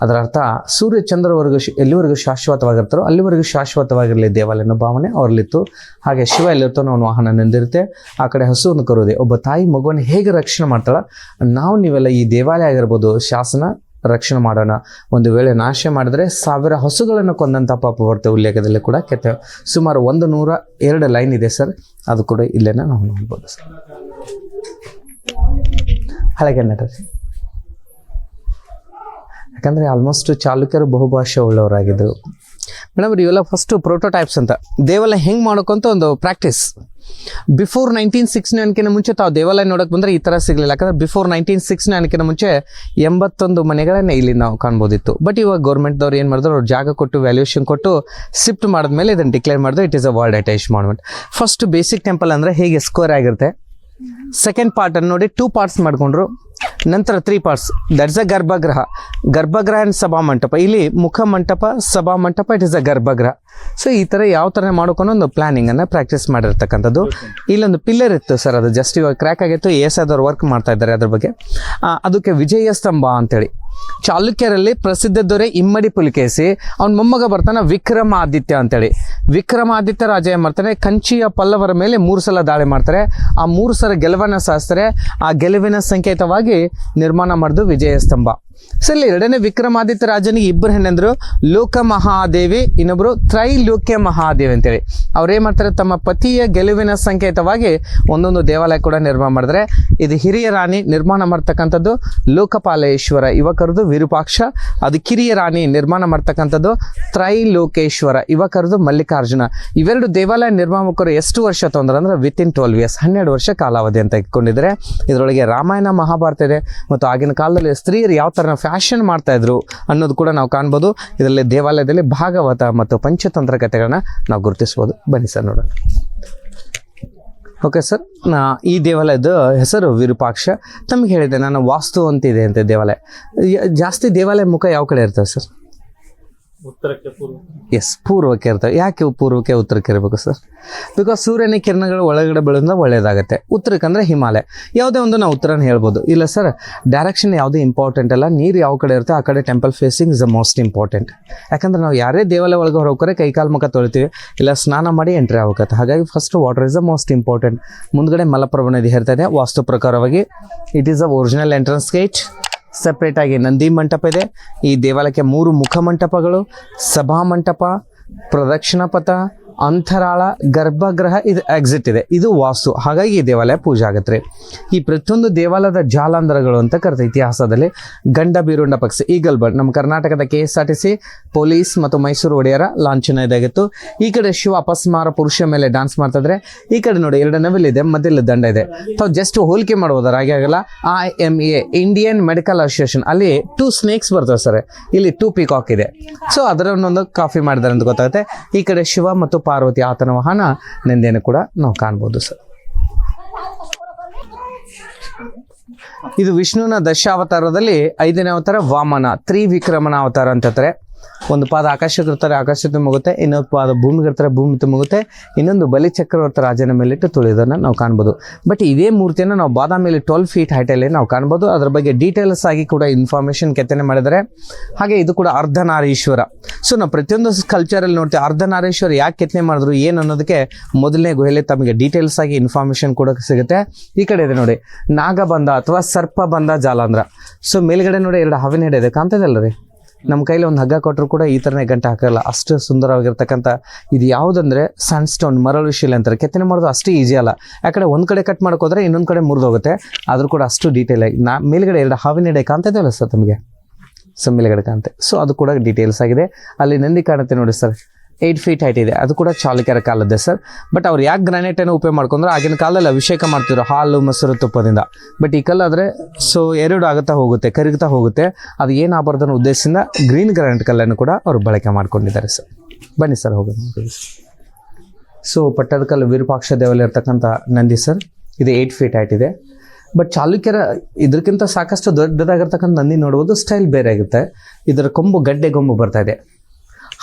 ಅದರ ಅರ್ಥ ಸೂರ್ಯಚಂದ್ರವರೆಗೂ ಎಲ್ಲಿವರೆಗೂ ಶಾಶ್ವತವಾಗಿರ್ತಾರೋ ಅಲ್ಲಿವರೆಗೂ ಶಾಶ್ವತವಾಗಿರಲಿ ದೇವಾಲಯನ ಭಾವನೆ ಅವರಲ್ಲಿತ್ತು. ಹಾಗೆ ಶಿವ ಎಲ್ಲಿರ್ತಾನೋ ಅವನ ವಾಹನ ನಿಂದಿರುತ್ತೆ. ಆ ಕಡೆ ಹಸುವನ್ನು ಕರುವುದೇ. ಒಬ್ಬ ತಾಯಿ ಮಗುವನ್ನು ಹೇಗೆ ರಕ್ಷಣೆ ಮಾಡ್ತಾಳ, ನೀವೆಲ್ಲ ಈ ದೇವಾಲಯ ಆಗಿರ್ಬೋದು ಶಾಸನ ರಕ್ಷಣೆ ಮಾಡೋಣ. ಒಂದು ವೇಳೆ ನಾಶ ಮಾಡಿದ್ರೆ 1000 ಹಸುಗಳನ್ನು ಕೊಂದಂಥ ಪಾಪ ಬರ್ತೇವೆ. ಉಲ್ಲೇಖದಲ್ಲಿ ಕೂಡ ಕೆತ್ತೇವೆ. ಸುಮಾರು 102 ಲೈನ್ ಇದೆ ಸರ್. ಅದು ಕೂಡ ಇಲ್ಲೇನ ನಾವು ನೋಡ್ಬೋದು ಸರ್. ಹಳೆಗನ್ನಡ, ಯಾಕಂದರೆ ಆಲ್ಮೋಸ್ಟ್ ಚಾಲುಕ್ಯರು ಬಹುಭಾಷೆ ಉಳ್ಳವರಾಗಿದ್ದರು. ಮೇಡಮ್ ಇವೆಲ್ಲ ಫಸ್ಟು ಪ್ರೋಟೋಟೈಪ್ಸ್ ಅಂತ. ದೇವಾಲಯ ಹೆಂಗೆ ಮಾಡೋಕ್ಕಂತ ಒಂದು ಪ್ರಾಕ್ಟೀಸ್. ಬಿಫೋರ್ 1969 ಮುಂಚೆ ತಾವು ದೇವಾಲಯ ನೋಡೋಕೆ ಬಂದರೆ ಈ ಥರ ಸಿಗಲಿಲ್ಲ. ಯಾಕಂದರೆ ಬಿಫೋರ್ 1969 ಮುಂಚೆ 81 ಮನೆಗಳನ್ನೇ ಇಲ್ಲಿ ನಾವು ಕಾಣ್ಬೋದಿತ್ತು. ಬಟ್ ಇವಾಗ ಗೌರ್ಮೆಂಟ್ದವ್ರು ಏನು ಮಾಡಿದ್ರು, ಅವ್ರು ಜಾಗ ಕೊಟ್ಟು ವ್ಯಾಲ್ಯೂಯೇಷನ್ ಕೊಟ್ಟು ಶಿಫ್ಟ್ ಮಾಡಿದ್ಮೇಲೆ ಇದನ್ನು ಡಿಕ್ಲೇರ್ ಮಾಡಿದ್ರು it is a world heritage monument. First basic temple ಅಂದರೆ ಹೇಗೆ ಸ್ಕ್ವೇರ್ ಆಗಿರುತ್ತೆ. ಸೆಕೆಂಡ್ ಪಾರ್ಟನ್ನು ನೋಡಿ 2 ಪಾರ್ಟ್ಸ್ ಮಾಡಿಕೊಂಡ್ರು. ನಂತರ 3 ಪಾರ್ಟ್ಸ್, ದಟ್ಸ್ ಅ ಗರ್ಭಗೃಹ ಆ್ಯಂಡ್ ಸಭಾಮಂಟಪ. ಇಲ್ಲಿ ಮುಖಮಂಟಪ, ಸಭಾಮಂಟಪ, ಇಟ್ ಇಸ್ ಅ ಗರ್ಭಗೃಹ. ಸೊ ಈ ಥರ ಯಾವ ಥರ ಮಾಡ್ಕೊಂಡು ಒಂದು ಪ್ಲಾನಿಂಗನ್ನು ಪ್ರಾಕ್ಟೀಸ್ ಮಾಡಿರ್ತಕ್ಕಂಥದ್ದು. ಇಲ್ಲೊಂದು ಪಿಲ್ಲರ್ ಇತ್ತು ಸರ್, ಅದು ಜಸ್ಟ್ ಇವಾಗ ಕ್ರ್ಯಾಕ್ ಆಗಿತ್ತು. ASIದವ್ರು ವರ್ಕ್ ಮಾಡ್ತಾ ಇದ್ದಾರೆ ಅದ್ರ ಬಗ್ಗೆ. ಅದಕ್ಕೆ ವಿಜಯ ಸ್ತಂಭ ಅಂತೇಳಿ ಚಾಲುಕ್ಯರಲ್ಲಿ ಪ್ರಸಿದ್ಧ ದೊರೆ ಇಮ್ಮಡಿ ಪುಲಿಕೇಸಿ ಅವ್ನ ಮೊಮ್ಮಗ ಬರ್ತಾನೆ ವಿಕ್ರಮಾದಿತ್ಯ ಅಂತೇಳಿ. ವಿಕ್ರಮಾದಿತ್ಯ ರಾಜ ಏನು ಮಾಡ್ತಾನೆ, ಕಂಚಿಯ ಪಲ್ಲವರ ಮೇಲೆ 3 ಸಲ ದಾಳಿ ಮಾಡ್ತಾರೆ. ಆ 3 ಸಲ ಗೆಲುವನ್ನು ಸಾಧಿಸ್ತಾರೆ. ಆ ಗೆಲುವಿನ ಸಂಕೇತವಾಗಿ ನಿರ್ಮಾಣ ಮಾಡಿದ್ದು ವಿಜಯ ಸ್ತಂಭ. ಸೊ ಇಲ್ಲಿ 2ನೇ ವಿಕ್ರಮಾದಿತ್ಯ ರಾಜನಿಗೆ 2 ಹೆಣ್ಣಂದ್ರು, ಲೋಕ ಮಹಾದೇವಿ, ಇನ್ನೊಬ್ರು ತ್ರೈಲೋಕ್ಯ ಮಹಾದೇವಿ ಅಂತೇಳಿ. ಅವ್ರು ಏನು ಮಾಡ್ತಾರೆ, ತಮ್ಮ ಪತಿಯ ಗೆಲುವಿನ ಸಂಕೇತವಾಗಿ ಒಂದೊಂದು ದೇವಾಲಯ ಕೂಡ ನಿರ್ಮಾಣ ಮಾಡಿದ್ರೆ. ಇದು ಹಿರಿಯ ರಾಣಿ ನಿರ್ಮಾಣ ಮಾಡ್ತಕ್ಕಂಥದ್ದು ಲೋಕಪಾಲೇಶ್ವರ, ಯುವಕರದು ವಿರೂಪಾಕ್ಷ. ಅದು ಕಿರಿಯ ರಾಣಿ ನಿರ್ಮಾಣ ಮಾಡ್ತಕ್ಕಂಥದ್ದು ತ್ರೈಲೋಕೇಶ್ವರ, ಯುವಕರದು ಮಲ್ಲಿಕಾರ್ಜುನ. ಇವೆರಡು ದೇವಾಲಯ ನಿರ್ಮಾಪಕರು ಎಷ್ಟು ವರ್ಷ ತೊಂದ್ರೆ ಅಂದರೆ ವಿತಿನ್ 12 ಇಯರ್ಸ್, 12 ವರ್ಷ ಕಾಲಾವಧಿ ಅಂತ ಇಟ್ಕೊಂಡಿದ್ದಾರೆ. ಇದರೊಳಗೆ ರಾಮಾಯಣ, ಮಹಾಭಾರತ ಇದೆ. ಮತ್ತು ಆಗಿನ ಕಾಲದಲ್ಲಿ ಸ್ತ್ರೀಯರು ಯಾವ ಥರ ಫ್ಯಾಷನ್ ಮಾಡ್ತಾ ಇದ್ರು ಅನ್ನೋದು ಕೂಡ ನಾವು ಕಾಣ್ಬೋದು. ಇದರಲ್ಲಿ ದೇವಾಲಯದಲ್ಲಿ ಭಾಗವತ ಮತ್ತು ಪಂಚತಂತ್ರ ಕಥೆಗಳನ್ನ ನಾವು ಗುರುತಿಸ್ಬೋದು. ಬನ್ನಿ ಸರ್ ನೋಡೋಣ. ಓಕೆ ಸರ್, ಈ ದೇವಾಲಯದ ಹೆಸರು ವಿರೂಪಾಕ್ಷ. ತಮಗೆ ಹೇಳಿದೆ ನಾನು ವಾಸ್ತು ಅಂತಿದೆ ಅಂತ ದೇವಾಲಯ. ಜಾಸ್ತಿ ದೇವಾಲಯ ಮುಖ ಯಾವ ಕಡೆ ಇರ್ತದೆ ಸರ್? ಉತ್ತರಕ್ಕೆ ಪೂರ್ವ. ಎಸ್, ಪೂರ್ವಕ್ಕೆ ಇರ್ತವೆ. ಯಾಕೆ ಪೂರ್ವಕ್ಕೆ ಉತ್ತರಕ್ಕೆ ಇರಬೇಕು ಸರ್? ಬಿಕಾಸ್ ಸೂರ್ಯನ ಕಿರಣಗಳು ಒಳಗಡೆ ಬೀಳೋದ್ರಿಂದ ಒಳ್ಳೆಯದಾಗುತ್ತೆ. ಉತ್ತರಕ್ಕೆ ಅಂದರೆ ಹಿಮಾಲಯ. ಯಾವುದೇ ಒಂದು ನಾವು ಉತ್ತರನ ಹೇಳ್ಬೋದು. ಇಲ್ಲ ಸರ್, ಡೈರೆಕ್ಷನ್ ಯಾವುದೇ ಇಂಪಾರ್ಟೆಂಟ್ ಅಲ್ಲ. ನೀರು ಯಾವ ಕಡೆ ಇರುತ್ತೆ ಆ ಕಡೆ temple facing is the most important. ಯಾಕಂದ್ರೆ ನಾವು ಯಾರೇ ದೇವಾಲಯ ಒಳಗೆ ಹೊರಗೋರೆ ಕೈಕಾಲು ಮುಖ ತೊಳಿತೀವಿ, ಇಲ್ಲ ಸ್ನಾನ ಮಾಡಿ ಎಂಟ್ರಿ ಆಗುತ್ತೆ. ಹಾಗಾಗಿ first water is the most important. ಮುಂದ್ಗಡೆ ಮಲಪ್ರಭಾ ನದಿ ಹರಿತಾ ಇದೆ. ವಾಸ್ತು ಪ್ರಕಾರವಾಗಿ it is a original entrance gate. ಸಪ್ರೇಟಾಗಿ ನಂದಿ ಮಂಟಪ ಇದೆ. ಈ ದೇವಾಲಯಕ್ಕೆ 3 ಮುಖ ಮಂಟಪಗಳು, ಸಭಾ ಮಂಟಪ, ಪ್ರದಕ್ಷಿಣ ಪಥ, ಅಂತರಾಳ, ಗರ್ಭಗೃಹ, ಇದು ಎಕ್ಸಿಟ್ ಇದೆ. ಇದು ವಾಸ್ತು. ಹಾಗಾಗಿ ಈ ದೇವಾಲಯ ಪೂಜೆ ಆಗುತ್ತೆ. ಈ ಪ್ರತಿಯೊಂದು ದೇವಾಲಯದ ಜಾಲಾಂಧರಗಳು ಅಂತ ಕರೀತಾರೆ ಇತಿಹಾಸದಲ್ಲಿ. ಗಂಡ ಬೀರುಂಡ ಪಕ್ಷಿ, ಈಗಲ್ ಬರ್ಡ್, ನಮ್ಮ ಕರ್ನಾಟಕದ KSRTC ಪೊಲೀಸ್ ಮತ್ತು ಮೈಸೂರು ಒಡೆಯರ ಲಾಂಛನ ಇದಾಗಿತ್ತು. ಈ ಕಡೆ ಶಿವ ಅಪಸ್ಮಾರ ಪುರುಷ ಮೇಲೆ ಡಾನ್ಸ್ ಮಾಡ್ತಿದ್ರೆ, ಈ ಕಡೆ ನೋಡಿ 2 ನವಿಲಿದೆ, ಮಧ್ಯದಲ್ಲಿ ದಂಡ ಇದೆ. ತಾವು ಜಸ್ಟ್ ಹೋಲಿಕೆ ಮಾಡ್ಬೋದಾರ, ಹಾಗೆ ಆಗಲ್ಲ. IMA ಇಂಡಿಯನ್ ಮೆಡಿಕಲ್ ಅಸೋಸಿಯೇಷನ್, ಅಲ್ಲಿ 2 ಸ್ನೇಕ್ಸ್ ಬರ್ತವೆ ಸರ್, ಇಲ್ಲಿ 2 ಪೀಕಾಕ್ ಇದೆ. ಸೊ ಅದರನ್ನೊಂದು ಕಾಫಿ ಮಾಡಿದಾರೆ ಅಂತ ಗೊತ್ತಾಗುತ್ತೆ. ಈ ಕಡೆ ಶಿವ ಮತ್ತು ಪಾರ್ವತಿ ಆತನ ವಾಹನ ನಂದಿಯನ್ನು ಕೂಡ ನಾವು ಕಾಣ್ಬೋದು ಸರ್. ಇದು ವಿಷ್ಣುವಿನ ದಶಾವತಾರದಲ್ಲಿ 5ನೇ ಅವತಾರ ವಾಮನ, ತ್ರಿವಿಕ್ರಮನ ಅವತಾರ ಅಂತ ಹೇಳ್ತಾರೆ. ಒಂದು ಪಾದ ಆಕಾಶಕ್ಕೆ ಇರ್ತಾರೆ, ಆಕಾಶಕ್ಕೆ ಮುಗುತ್ತೆ. ಇನ್ನೊಂದು ಪಾದ ಭೂಮಿಗೆ ಇರ್ತಾರೆ, ಭೂಮಿ ಮುಗುತ್ತೆ. ಇನ್ನೊಂದು ಬಲಿ ಚಕ್ರವರ್ತಿ ರಾಜನ ಮೇಲಿಟ್ಟು ತುಳಿಯೋದನ್ನು ನಾವು ಕಾಣ್ಬೋದು. ಬಟ್ ಇದೇ ಮೂರ್ತಿಯನ್ನು ನಾವು ಬಾದಾಮಿಯಲ್ಲಿ 12 ಫೀಟ್ ಹೈಟಲ್ಲಿ ನಾವು ಕಾಣ್ಬೋದು. ಅದ್ರ ಬಗ್ಗೆ ಡೀಟೇಲ್ಸ್ ಆಗಿ ಕೂಡ ಇನ್ಫಾರ್ಮೇಷನ್ ಕೆತ್ತನೆ ಮಾಡಿದ್ದಾರೆ. ಹಾಗೆ ಇದು ಕೂಡ ಅರ್ಧನಾರೀಶ್ವರ. ಸೊ ನಾವು ಪ್ರತಿಯೊಂದು ಕಲ್ಚರಲ್ಲಿ ನೋಡ್ತೀವಿ ಅರ್ಧನಾರೀಶ್ವರ ಯಾಕೆ ಕೆತ್ತನೆ ಮಾಡಿದ್ರು ಏನು ಅನ್ನೋದಕ್ಕೆ ಮೊದಲನೇ ಗುಹೆಯಲ್ಲಿ ತಮಗೆ ಡೀಟೇಲ್ಸ್ ಆಗಿ ಇನ್ಫಾರ್ಮೇಷನ್ ಕೂಡ ಸಿಗುತ್ತೆ. ಈ ಕಡೆ ಇದೆ ನೋಡಿ ನಾಗಬಂಧ ಅಥವಾ ಸರ್ಪಬಂಧ ಜಾಲಾಂಧ್ರ. ಸೊ ಮೇಲ್ಗಡೆ ನೋಡಿ 2 ಹಾವಿನ ಹೆಡೆ ಇದೆ, ಕಾಣ್ತದಲ್ಲ ರೀ? ನಮ್ಮ ಕೈಲಿ ಒಂದು ಹಗ್ಗ ಕೊಟ್ಟರು ಕೂಡ ಈ ಥರನೇ ಗಂಟೆ ಹಾಕಲ್ಲ, ಅಷ್ಟು ಸುಂದರವಾಗಿರ್ತಕ್ಕಂಥ ಇದು ಯಾವುದಂದ್ರೆ ಸ್ಯಾಂಡ್ಸ್ಟೋನ್, ಮರಳು ಶಿಲೆ ಅಂತಾರೆ. ಕೆತ್ತನೆ ಮಾಡೋದು ಅಷ್ಟು ಈಸಿ ಅಲ್ಲ. ಯಾಕಂದರೆ ಒಂದು ಕಡೆ ಕಟ್ ಮಾಡ್ಕೋದ್ರೆ ಇನ್ನೊಂದು ಕಡೆ ಮುರಿದೋಗುತ್ತೆ. ಆದರೂ ಕೂಡ ಅಷ್ಟು ಡೀಟೇಲ್ ಆಗಿ ಮೇಲ್ಗಡೆ 2 ಹಾವಿನ ಎಡೆ ಕಾಣ್ತಿದೆಯಲ್ಲ ಸರ್ ತಮಗೆ? ಸೊ ಮೇಲ್ಗಡೆ ಕಾಣುತ್ತೆ. ಸೊ ಅದು ಕೂಡ ಡೀಟೇಲ್ಸ್ ಆಗಿದೆ. ಅಲ್ಲಿ ನಂದಿ ಕಾಣುತ್ತೆ ನೋಡಿ ಸರ್, 8 ಫೀಟ್ ಹೈಟ್ ಇದೆ. ಅದು ಕೂಡ ಚಾಲುಕ್ಯರ ಕಾಲದ್ದೇ ಸರ್. ಬಟ್ ಅವ್ರು ಯಾಕೆ ಗ್ರಾನೈಟನ್ನು ಉಪಯೋಗ ಮಾಡ್ಕೊಂಡ್ರೆ ಆಗಿನ ಕಾಲದಲ್ಲಿ ಅಭಿಷೇಕ ಮಾಡ್ತಿದ್ರು ಹಾಲು ಮೊಸರು ತುಪ್ಪದಿಂದ. ಬಟ್ ಈ ಕಲ್ಲಾದರೆ ಸೊ 2 ಆಗುತ್ತಾ ಹೋಗುತ್ತೆ, ಕರಗ್ತಾ ಹೋಗುತ್ತೆ. ಅದು ಏನಾಗಬಾರ್ದು ಅನ್ನೋ ಉದ್ದೇಶದಿಂದ ಗ್ರೀನ್ ಗ್ರಾನೈಟ್ ಕಲ್ಲನ್ನು ಕೂಡ ಅವರು ಬಳಕೆ ಮಾಡ್ಕೊಂಡಿದ್ದಾರೆ ಸರ್. ಬನ್ನಿ ಸರ್ ಹೋಗೋಣ. ಸೊ ಪಟ್ಟದಕಲ್ಲು ವಿರೂಪಾಕ್ಷ ದೇವಾಲಯ ಇರ್ತಕ್ಕಂಥ ನಂದಿ ಸರ್, ಇದು 8 ಫೀಟ್ ಹೈಟ್ ಇದೆ. ಬಟ್ ಚಾಲುಕ್ಯರ ಇದಕ್ಕಿಂತ ಸಾಕಷ್ಟು ದೊಡ್ಡದಾಗಿರ್ತಕ್ಕಂಥ ನಂದಿ ನೋಡ್ಬೋದು. ಸ್ಟೈಲ್ ಬೇರೆ ಆಗುತ್ತೆ. ಇದರ ಕೊಂಬು ಗಡ್ಡೆ ಗೊಂಬು ಬರ್ತಾ ಇದೆ.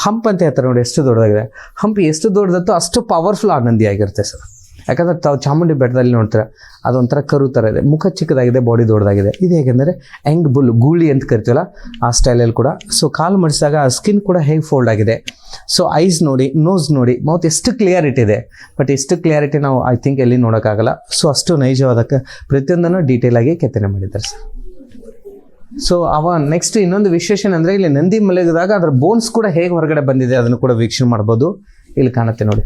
ಹಂಪ್ ಅಂತ ಹೇಳ್ತಾರೆ ನೋಡಿ, ಎಷ್ಟು ದೊಡ್ಡದಾಗಿದೆ. ಹಂಪ್ ಎಷ್ಟು ದೊಡ್ಡದತ್ತೋ ಅಷ್ಟು ಪವರ್ಫುಲ್ ಆ ನಂದಿ ಆಗಿರುತ್ತೆ ಸರ್. ಯಾಕಂದರೆ ತಾವು ಚಾಮುಂಡಿ ಬೆಟ್ಟದಲ್ಲಿ ನೋಡ್ತಾರೆ, ಅದೊಂಥರ ಕರು ಥರ ಇದೆ, ಮುಖ ಚಿಕ್ಕದಾಗಿದೆ, ಬಾಡಿ ದೊಡ್ಡದಾಗಿದೆ. ಇದು ಹೇಗೆಂದರೆ ಯಂಗ್ ಬುಲ್, ಗೂಳಿ ಅಂತ ಕರಿತೀವಲ್ಲ ಆ ಸ್ಟೈಲಲ್ಲಿ ಕೂಡ. ಸೊ ಕಾಲು ಮಡಿಸಿದಾಗ ಆ ಸ್ಕಿನ್ ಕೂಡ ಹೇಗೆ ಫೋಲ್ಡ್ ಆಗಿದೆ. ಸೊ ಐಸ್ ನೋಡಿ, ನೋಸ್ ನೋಡಿ, ಮೌತ್ ಎಷ್ಟು ಕ್ಲಿಯಾರಿಟಿ ಇದೆ. ಬಟ್ ಎಷ್ಟು ಕ್ಲಿಯಾರಿಟಿ ನಾವು ಐ ಥಿಂಕ್ ಎಲ್ಲಿ ನೋಡೋಕ್ಕಾಗಲ್ಲ. ಸೊ ಅಷ್ಟು ನೈಜವಾದಕ್ಕೆ ಪ್ರತಿಯೊಂದನ್ನು ಡೀಟೇಲ್ ಆಗಿ ಕೆತ್ತನೆ ಮಾಡಿದ್ದಾರೆ ಸರ್. ಸೊ ನೆಕ್ಸ್ಟ್ ಇನ್ನೊಂದು ವಿಶೇಷ ಅಂದರೆ ಇಲ್ಲಿ ನಂದಿ ಮಲಗಿದಾಗ ಅದರ ಬೋನ್ಸ್ ಕೂಡ ಹೇಗೆ ಹೊರಗಡೆ ಬಂದಿದೆ ಅದನ್ನು ಕೂಡ ವೀಕ್ಷಣೆ ಮಾಡ್ಬೋದು. ಇಲ್ಲಿ ಕಾಣುತ್ತೆ ನೋಡಿ.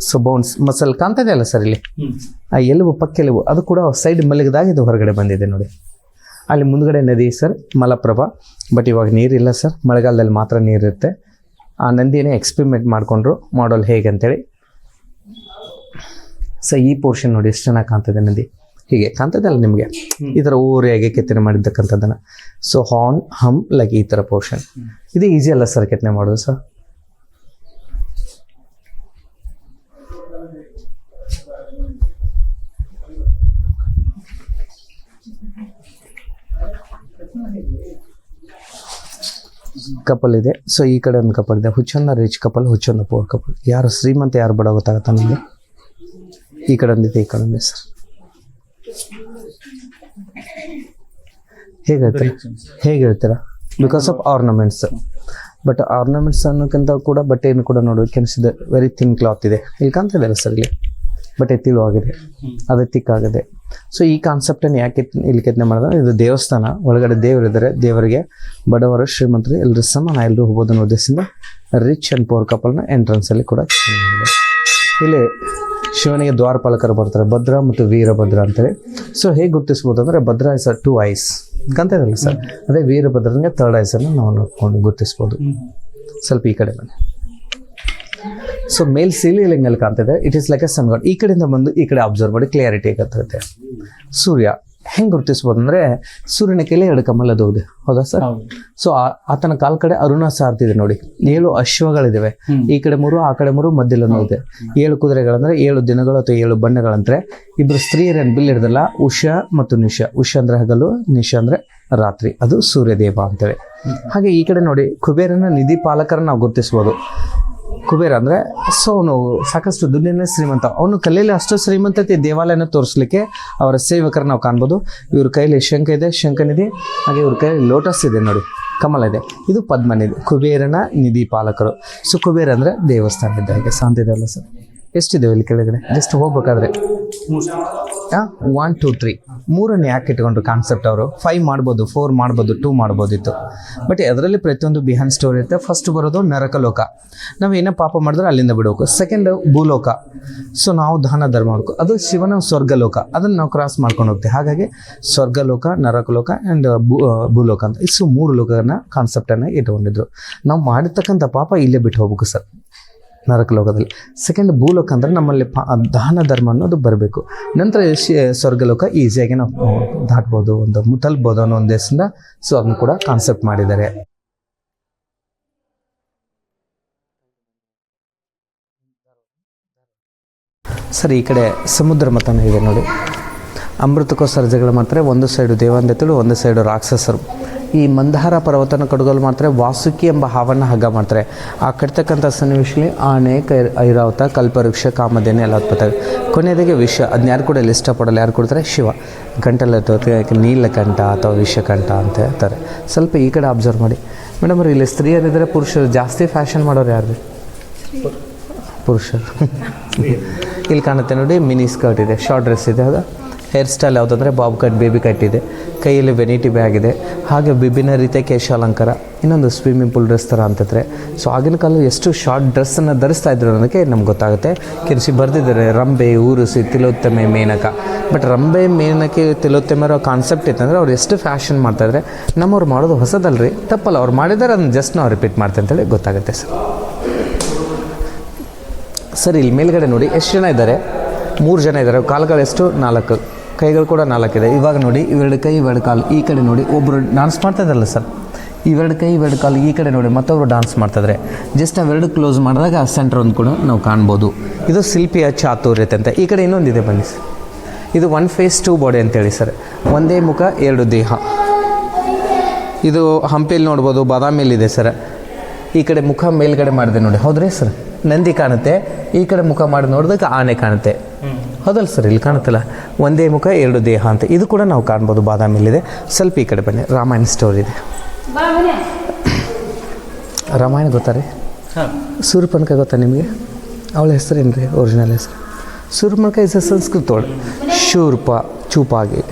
ಸೊ ಬೋನ್ಸ್ ಮಸಲ್ ಕಾಣ್ತದೆ ಅಲ್ಲ ಸರ್, ಇಲ್ಲಿ ಆ ಎಲುಬು ಪಕ್ಕೆಲುಬು ಅದು ಕೂಡ ಸೈಡ್ ಮಲಗಿದಾಗ ಇದು ಹೊರಗಡೆ ಬಂದಿದೆ ನೋಡಿ. ಅಲ್ಲಿ ಮುಂದ್ಗಡೆ ನದಿ ಸರ್, ಮಲಪ್ರಭಾ. ಬಟ್ ಇವಾಗ ನೀರಿಲ್ಲ ಸರ್, ಮಳೆಗಾಲದಲ್ಲಿ ಮಾತ್ರ ನೀರಿರುತ್ತೆ. ಆ ನಂದಿನೇ ಎಕ್ಸ್ಪೆರಿಮೆಂಟ್ ಮಾಡಿಕೊಂಡ್ರು ಮಾಡಲ್ ಹೇಗೆ ಅಂತೇಳಿ. ಸೊ ಈ ಪೋರ್ಷನ್ ನೋಡಿ ಎಷ್ಟು ಚೆನ್ನಾಗಿ ಕಾಣ್ತದೆ ನದಿ. ಹೀಗೆ ಕಾಣ್ತದೆ ಅಲ್ಲ ನಿಮಗೆ, ಈ ಥರ ಓರೆಯಾಗಿ ಕೆತ್ತನೆ ಮಾಡಿರ್ತಕ್ಕಂಥದ್ದನ್ನು. ಸೊ ಹಾರ್ನ್, ಹಮ್, ಲೈಕ್ ಈ ಥರ ಪೋರ್ಷನ್. ಇದು ಈಸಿ ಅಲ್ಲ ಸರ್ ಕೆತ್ತನೆ ಮಾಡೋದು ಸರ್. ಕಪಲ್ ಇದೆ. ಸೊ ಈ ಕಡೆ ಒಂದು ಕಪಲ್ ಇದೆ, ಹುಚ್ಚೊಂದ ರಿಚ್ ಕಪಲ್, ಹುಚ್ಚೊಂದ ಪೋರ್ ಕಪಲ್. ಯಾರು ಶ್ರೀಮಂತ ಯಾರು ಬಡ ಗೊತ್ತಾಗತ್ತ ನಮಗೆ. ಈ ಕಡೆ ಒಂದಿದೆ, ಈ ಕಡೆ ಒಂದಿದೆ ಸರ್. ಹೇಗೆ ಹೇಳ್ತೀರಾ? Because of ornaments. But ornaments ಅನ್ನೋಕ್ಕಿಂತ ಕೂಡ ಬಟ್ಟೆಯನ್ನು ಕೂಡ ನೋಡೋಕೆ ವೆರಿ ಥಿನ್ ಕ್ಲಾತ್ ಇದೆ. ಇಲ್ಲಿ ಕಾಣ್ತಿದ್ದಾರೆ ಸರ್, ಇಲ್ಲಿ ಬಟ್ಟೆ ತಿಳುವಾಗಿದೆ, ಅದು ತಿಕ್ಕಾಗಿದೆ. ಸೊ ಈ ಕಾನ್ಸೆಪ್ಟನ್ನು ಯಾಕೆ ಇಲ್ಲಿ ಕೆತ್ತನೆ ಮಾಡಿದ್ರೆ, ಇದು ದೇವಸ್ಥಾನ, ಒಳಗಡೆ ದೇವರಿದ್ದಾರೆ, ದೇವರಿಗೆ ಬಡವರು ಶ್ರೀಮಂತರು ಎಲ್ಲರೂ ಸಮಾನ, ಎಲ್ಲರೂ ಹೋಗೋದು ಅನ್ನೋ ಉದ್ದೇಶದಿಂದ ರಿಚ್ ಆ್ಯಂಡ್ ಪೋರ್ ಕಪಲ್ನ ಎಂಟ್ರೆನ್ಸಲ್ಲಿ ಕೂಡ ಕೆತ್ತನೆ ಮಾಡಿದೆ. ಇಲ್ಲಿ ಶಿವನಿಗೆ ದ್ವಾರಪಾಲಕರು ಬರ್ತಾರೆ, ಭದ್ರ ಮತ್ತು ವೀರಭದ್ರ ಅಂತೇಳಿ. ಸೊ ಹೇಗೆ ಗುರುತಿಸ್ಬೋದು ಅಂದರೆ, ಭದ್ರ ಇಸ್ 2 ಐಸ್ ಕಾಣ್ತಿರಲ್ಲ ಸರ್, ಅದೇ ವೀರಭದ್ರನಿಗೆ 3rd ಐಸನ್ನು ನಾವು ನೋಡ್ಕೊಂಡು ಗುರುತಿಸ್ಬೋದು. ಸ್ವಲ್ಪ ಈ ಕಡೆ ಬನ್ನಿ. ಸೊ ಮೇಲ್ ಸೀಲಿಂಗಲ್ಲಿ ಕಾಣ್ತಿದೆ, it is like a sun god. ಈ ಕಡೆಯಿಂದ ಬಂದು ಈ ಕಡೆ ಅಬ್ಸರ್ವ್ ಮಾಡಿ ಕ್ಲಿಯಾರಿಟಿ ಆಗುತ್ತೆ. ಸೂರ್ಯ ಹೆಂಗೆ ಗುರುತಿಸ್ಬೋದು ಅಂದರೆ ಸೂರ್ಯನ ಕೈಲಿ 2 ಕಮಲದೌದು, ಹೌದಾ ಸರ್? ಸೊ ಆತನ ಕಾಲ್ ಕಡೆ ಅರುಣ ಸಾರ್ತಿದೆ ನೋಡಿ. 7 ಅಶ್ವಗಳಿದಾವೆ, ಈ ಕಡೆ 3 ಆ ಕಡೆ 3 ಮಧ್ಯಲೂ ಇದೆ. 7 ಕುದುರೆಗಳಂದ್ರೆ 7 ದಿನಗಳು ಅಥವಾ 7 ಬಣ್ಣಗಳಂದ್ರೆ ಇಬ್ಬರು ಸ್ತ್ರೀಯರನ್ನು ಬಿಲ್ ಹಿಡ್ದಲ್ಲ, ಉಷಾ ಮತ್ತು ನಿಶಾ. ಉಷಾ ಅಂದ್ರೆ ಹಗಲು, ನಿಶಾ ಅಂದ್ರೆ ರಾತ್ರಿ, ಅದು ಸೂರ್ಯದೇವ ಅಂತೇಳಿ. ಹಾಗೆ ಈ ಕಡೆ ನೋಡಿ ಕುಬೇರನ ನಿಧಿ ಪಾಲಕರನ್ನ ನಾವು ಗುರುತಿಸ್ಬೋದು. ಕುಬೇರ ಅಂದರೆ ಸೊ ಅವನು ಸಾಕಷ್ಟು ದುಡ್ಡಿನ ಶ್ರೀಮಂತ, ಅವನು ಕಲೆಯಲ್ಲಿ ಅಷ್ಟು ಶ್ರೀಮಂತತೆ ದೇವಾಲಯನ ತೋರಿಸ್ಲಿಕ್ಕೆ ಅವರ ಸೇವಕರನ್ನ ನಾವು ಕಾಣ್ಬೋದು. ಇವ್ರ ಕೈಯಲ್ಲಿ ಶಂಖ ಇದೆ, ಶಂಖನಿಧಿ, ಹಾಗೆ ಇವ್ರ ಕೈಯಲ್ಲಿ ಲೋಟಸ್ ಇದೆ ನೋಡಿ, ಕಮಲ ಇದೆ, ಇದು ಪದ್ಮನಿಧಿ. ಕುಬೇರನ ನಿಧಿ ಪಾಲಕರು. ಸೊ ಕುಬೇರ ಅಂದರೆ ದೇವಸ್ಥಾನ ಇದ್ದ ಹಾಗೆ. ಶಾಂತಿ ಇದೆ ಅಲ್ಲ ಸರ್? ಎಷ್ಟಿದೆ ಇಲ್ಲಿ ಕೆಳಗಡೆ? ಜಸ್ಟ್ ಹೋಗ್ಬೇಕಾದ್ರೆ 1 2 3 3 ಯಾಕೆ ಇಟ್ಕೊಂಡ್ರು ಕಾನ್ಸೆಪ್ಟ್ ಅವರು? 5 ಮಾಡ್ಬೋದು, 4 ಮಾಡ್ಬೋದು, 2 ಮಾಡ್ಬೋದಿತ್ತು. ಬಟ್ ಅದರಲ್ಲಿ ಪ್ರತಿಯೊಂದು ಬಿಹೈಂಡ್ ಸ್ಟೋರಿ ಇರುತ್ತೆ. ಫಸ್ಟ್ ಬರೋದು ನರಕಲೋಕ, ನಾವು ಏನೋ ಪಾಪ ಮಾಡಿದ್ರೆ ಅಲ್ಲಿಂದ ಬಿಡಬೇಕು. ಸೆಕೆಂಡ್ ಭೂಲೋಕ, ಸೊ ನಾವು ದಾನ ಧರ್ಮ ಮಾಡಬೇಕು. ಅದು ಶಿವನ ಸ್ವರ್ಗಲೋಕ, ಅದನ್ನು ನಾವು ಕ್ರಾಸ್ ಮಾಡ್ಕೊಂಡು ಹೋಗ್ತೀವಿ. ಹಾಗಾಗಿ ಸ್ವರ್ಗಲೋಕ, ನರಕಲೋಕ ಆ್ಯಂಡ್ ಭೂಲೋಕ ಅಂತ ಇಷ್ಟು 3 ಲೋಕನ ಕಾನ್ಸೆಪ್ಟನ್ನು ಇಟ್ಕೊಂಡಿದ್ರು. ನಾವು ಮಾಡಿರ್ತಕ್ಕಂಥ ಪಾಪ ಇಲ್ಲೇ ಬಿಟ್ಟು ಹೋಗ್ಬೇಕು ಸರ್ ನರಕಲೋಕದಲ್ಲಿ. ಸೆಕೆಂಡ್ ಭೂಲೋಕ ಅಂದರೆ ನಮ್ಮಲ್ಲಿ ದಾನ ಧರ್ಮ ಅನ್ನೋದು ಬರಬೇಕು. ನಂತರ ಸ್ವರ್ಗಲೋಕ ಈಸಿಯಾಗಿ ನಾವು ದಾಟ್ಬೋದು, ಒಂದು ತಲುಪ್ಬೋದು ಅನ್ನೋ ಒಂದು ದೇಶದಿಂದ ಸೊ ಅದನ್ನು ಕೂಡ ಕಾನ್ಸೆಪ್ಟ್ ಮಾಡಿದ್ದಾರೆ. ಸರ್ ಈ ಕಡೆ ಸಮುದ್ರ ಮತನ ಇದೆ ನೋಡಿ. ಅಮೃತಕೋಸ್ಕರ ಜಗಳ ಮಾಡ್ತಾರೆ. ಒಂದು ಸೈಡು ದೇವಾಂದೇತಗಳು, ಒಂದು ಸೈಡು ರಾಕ್ಷಸರು. ಈ ಮಂದಹಾರ ಪರ್ವತನ ಕಡ್ಗೋಲು ಮಾಡ್ತಾರೆ. ವಾಸುಕಿ ಎಂಬ ಹಾವನ್ನು ಹಗ್ಗ ಮಾಡ್ತಾರೆ. ಆ ಕಟ್ತಕ್ಕಂಥ ಸನ್ನಿವೇಶದಲ್ಲಿ ಆನೆ, ಐರಾವತ, ಕಲ್ಪವೃಕ್ಷ, ಕಾಮಧೇನು ಎಲ್ಲ ಉತ್ಪತ್ತಿ. ಕೊನೆಯದಾಗಿ ವಿಷ, ಅದನ್ನ ಯಾರು ಕೂಡ ಇಷ್ಟಪಡಲ್ಲ. ಯಾರು ಕೊಡ್ತಾರೆ? ಶಿವ. ಗಂಟೆಲ್ಲ ನೀಲಕಂಠ ಅಥವಾ ವಿಷಕಂಠ ಅಂತ ಹೇಳ್ತಾರೆ. ಸ್ವಲ್ಪ ಈ ಕಡೆ ಅಬ್ಸರ್ವ್ ಮಾಡಿ ಮೇಡಮ್ ಅವ್ರು. ಇಲ್ಲಿ ಸ್ತ್ರೀಯರಿದ್ದಾರೆ, ಪುರುಷರು ಜಾಸ್ತಿ ಫ್ಯಾಷನ್ ಮಾಡೋರು ಯಾರು? ಪುರುಷರು. ಇಲ್ಲಿ ಕಾಣುತ್ತೆ ನೋಡಿ, ಮಿನಿ ಸ್ಕರ್ಟ್ ಇದೆ, ಶಾರ್ಟ್ ಡ್ರೆಸ್ ಇದೆ, ಹೌದಾ? ಹೇರ್ ಸ್ಟೈಲ್ ಯಾವುದಂದರೆ ಬಾಬ್ ಕಟ್, ಬೇಬಿ ಕಟ್ ಇದೆ. ಕೈಯಲ್ಲಿ ವೆನಿಟಿ ಬ್ಯಾಗ್ ಇದೆ. ಹಾಗೆ ವಿಭಿನ್ನ ರೀತಿಯ ಕೇಶಾಲಂಕಾರ, ಇನ್ನೊಂದು ಸ್ವಿಮ್ಮಿಂಗ್ ಪೂಲ್ ಡ್ರೆಸ್ ಥರ ಅಂತಿದ್ರೆ. ಸೊ ಆಗಿನ ಕಾಲ ಎಷ್ಟು ಶಾರ್ಟ್ ಡ್ರೆಸ್ಸನ್ನು ಧರಿಸ್ತಾ ಇದ್ರು ಅನ್ನೋದಕ್ಕೆ ನಮ್ಗೆ ಗೊತ್ತಾಗುತ್ತೆ. ಕಿರಿಸಿ ಬರೆದಿದ್ದಾರೆ ರಂಬೆ, ಊರುಸಿ, Tilottama, Menaka. But Rambha, Menaka, Tilottama concept ಇತ್ತಂದರೆ ಅವ್ರು ಎಷ್ಟು ಫ್ಯಾಷನ್ ಮಾಡ್ತಾಯಿದ್ರೆ ನಮ್ಮವ್ರು ಮಾಡೋದು ಹೊಸದಲ್ರಿ, ತಪ್ಪಲ್ಲ. ಅವ್ರು ಮಾಡಿದ್ದಾರೆ, ಅದನ್ನು ಜಸ್ಟ್ ನಾವು ರಿಪೀಟ್ ಮಾಡ್ತೀವಿ ಅಂತೇಳಿ ಗೊತ್ತಾಗುತ್ತೆ ಸರ್. ಸರ್ ಇಲ್ಲಿ ಮೇಲ್ಗಡೆ ನೋಡಿ ಎಷ್ಟು ಜನ ಇದ್ದಾರೆ? 3 ಜನ ಇದ್ದಾರೆ. ಕಾಲುಗಳು ಎಷ್ಟು? 4. ಕೈಗಳು ಕೂಡ 4 ಇದೆ. ಇವಾಗ ನೋಡಿ, ಇವೆರಡು ಕೈ, ಇವೆರಡು ಕಾಲು. ಈ ಕಡೆ ನೋಡಿ ಒಬ್ಬರು ಡಾನ್ಸ್ ಮಾಡ್ತಾಯಿದ್ದಾರಲ್ಲ ಸರ್, ಇವೆರಡು ಕೈ, ಇವೆರಡು ಕಾಲು. ಈ ಕಡೆ ನೋಡಿ ಮತ್ತೊಬ್ಬರು ಡಾನ್ಸ್ ಮಾಡ್ತಾಯಿದ್ದಾರೆ. ಜಸ್ಟ್ ಅವೆರಡು ಕ್ಲೋಸ್ ಮಾಡಿದಾಗ ಆ ಸೆಂಟರ್ ಒಂದು ಕೂಡ ನಾವು ಕಾಣ್ಬೋದು. ಇದು ಶಿಲ್ಪಿಯ ಚಾತುರ್ಯತೆ ಅಂತ. ಈ ಕಡೆ ಇನ್ನೊಂದಿದೆ ಬನ್ನಿ ಸರ್. ಇದು 1 ಫೇಸ್ 2 ಬಾಡಿ ಅಂತೇಳಿ ಸರ್. ಒಂದೇ ಮುಖ 2 ದೇಹ. ಇದು ಹಂಪಿಯಲ್ಲಿ ನೋಡ್ಬೋದು, ಬಾದಾಮಿಯಲ್ಲಿದೆ ಸರ್. ಈ ಕಡೆ ಮುಖ ಮೇಲ್ಗಡೆ ಮಾಡಿದೆ ನೋಡಿ, ಹೌದ್ರಿ ಸರ್? ನಂದಿ ಕಾಣುತ್ತೆ. ಈ ಕಡೆ ಮುಖ ಮಾಡಿ ನೋಡಿದಾಗ ಆನೆ ಕಾಣುತ್ತೆ, ಹೌದಲ್ಲ ಸರ್? ಇಲ್ಲಿ ಕಾಣುತ್ತಲ್ಲ, ಒಂದೇ ಮುಖ 2 ದೇಹ ಅಂತ. ಇದು ಕೂಡ ನಾವು ಕಾಣ್ಬೋದು, ಬಾದಾಮಿಯಲ್ಲಿದೆ. ಸ್ವಲ್ಪ ಈ ಕಡೆ ಬನ್ನಿ, ರಾಮಾಯಣ ಸ್ಟೋರಿ ಇದೆ. ರಾಮಾಯಣ ಗೊತ್ತಾ ರೀ? ಸೂರ್ಯಪನಕ ಗೊತ್ತಾ ನಿಮಗೆ? ಅವಳ ಹೆಸರು ಏನು ರೀ? ಒರಿಜಿನಲ್ ಹೆಸರು ಸೂರ್ಯಪನಕ ಇಸ್ ಎ ಸಂಸ್ಕೃತ ವರ್ಡ್. ಶೂರ್ಪ, ಚೂಪಾಗಿ,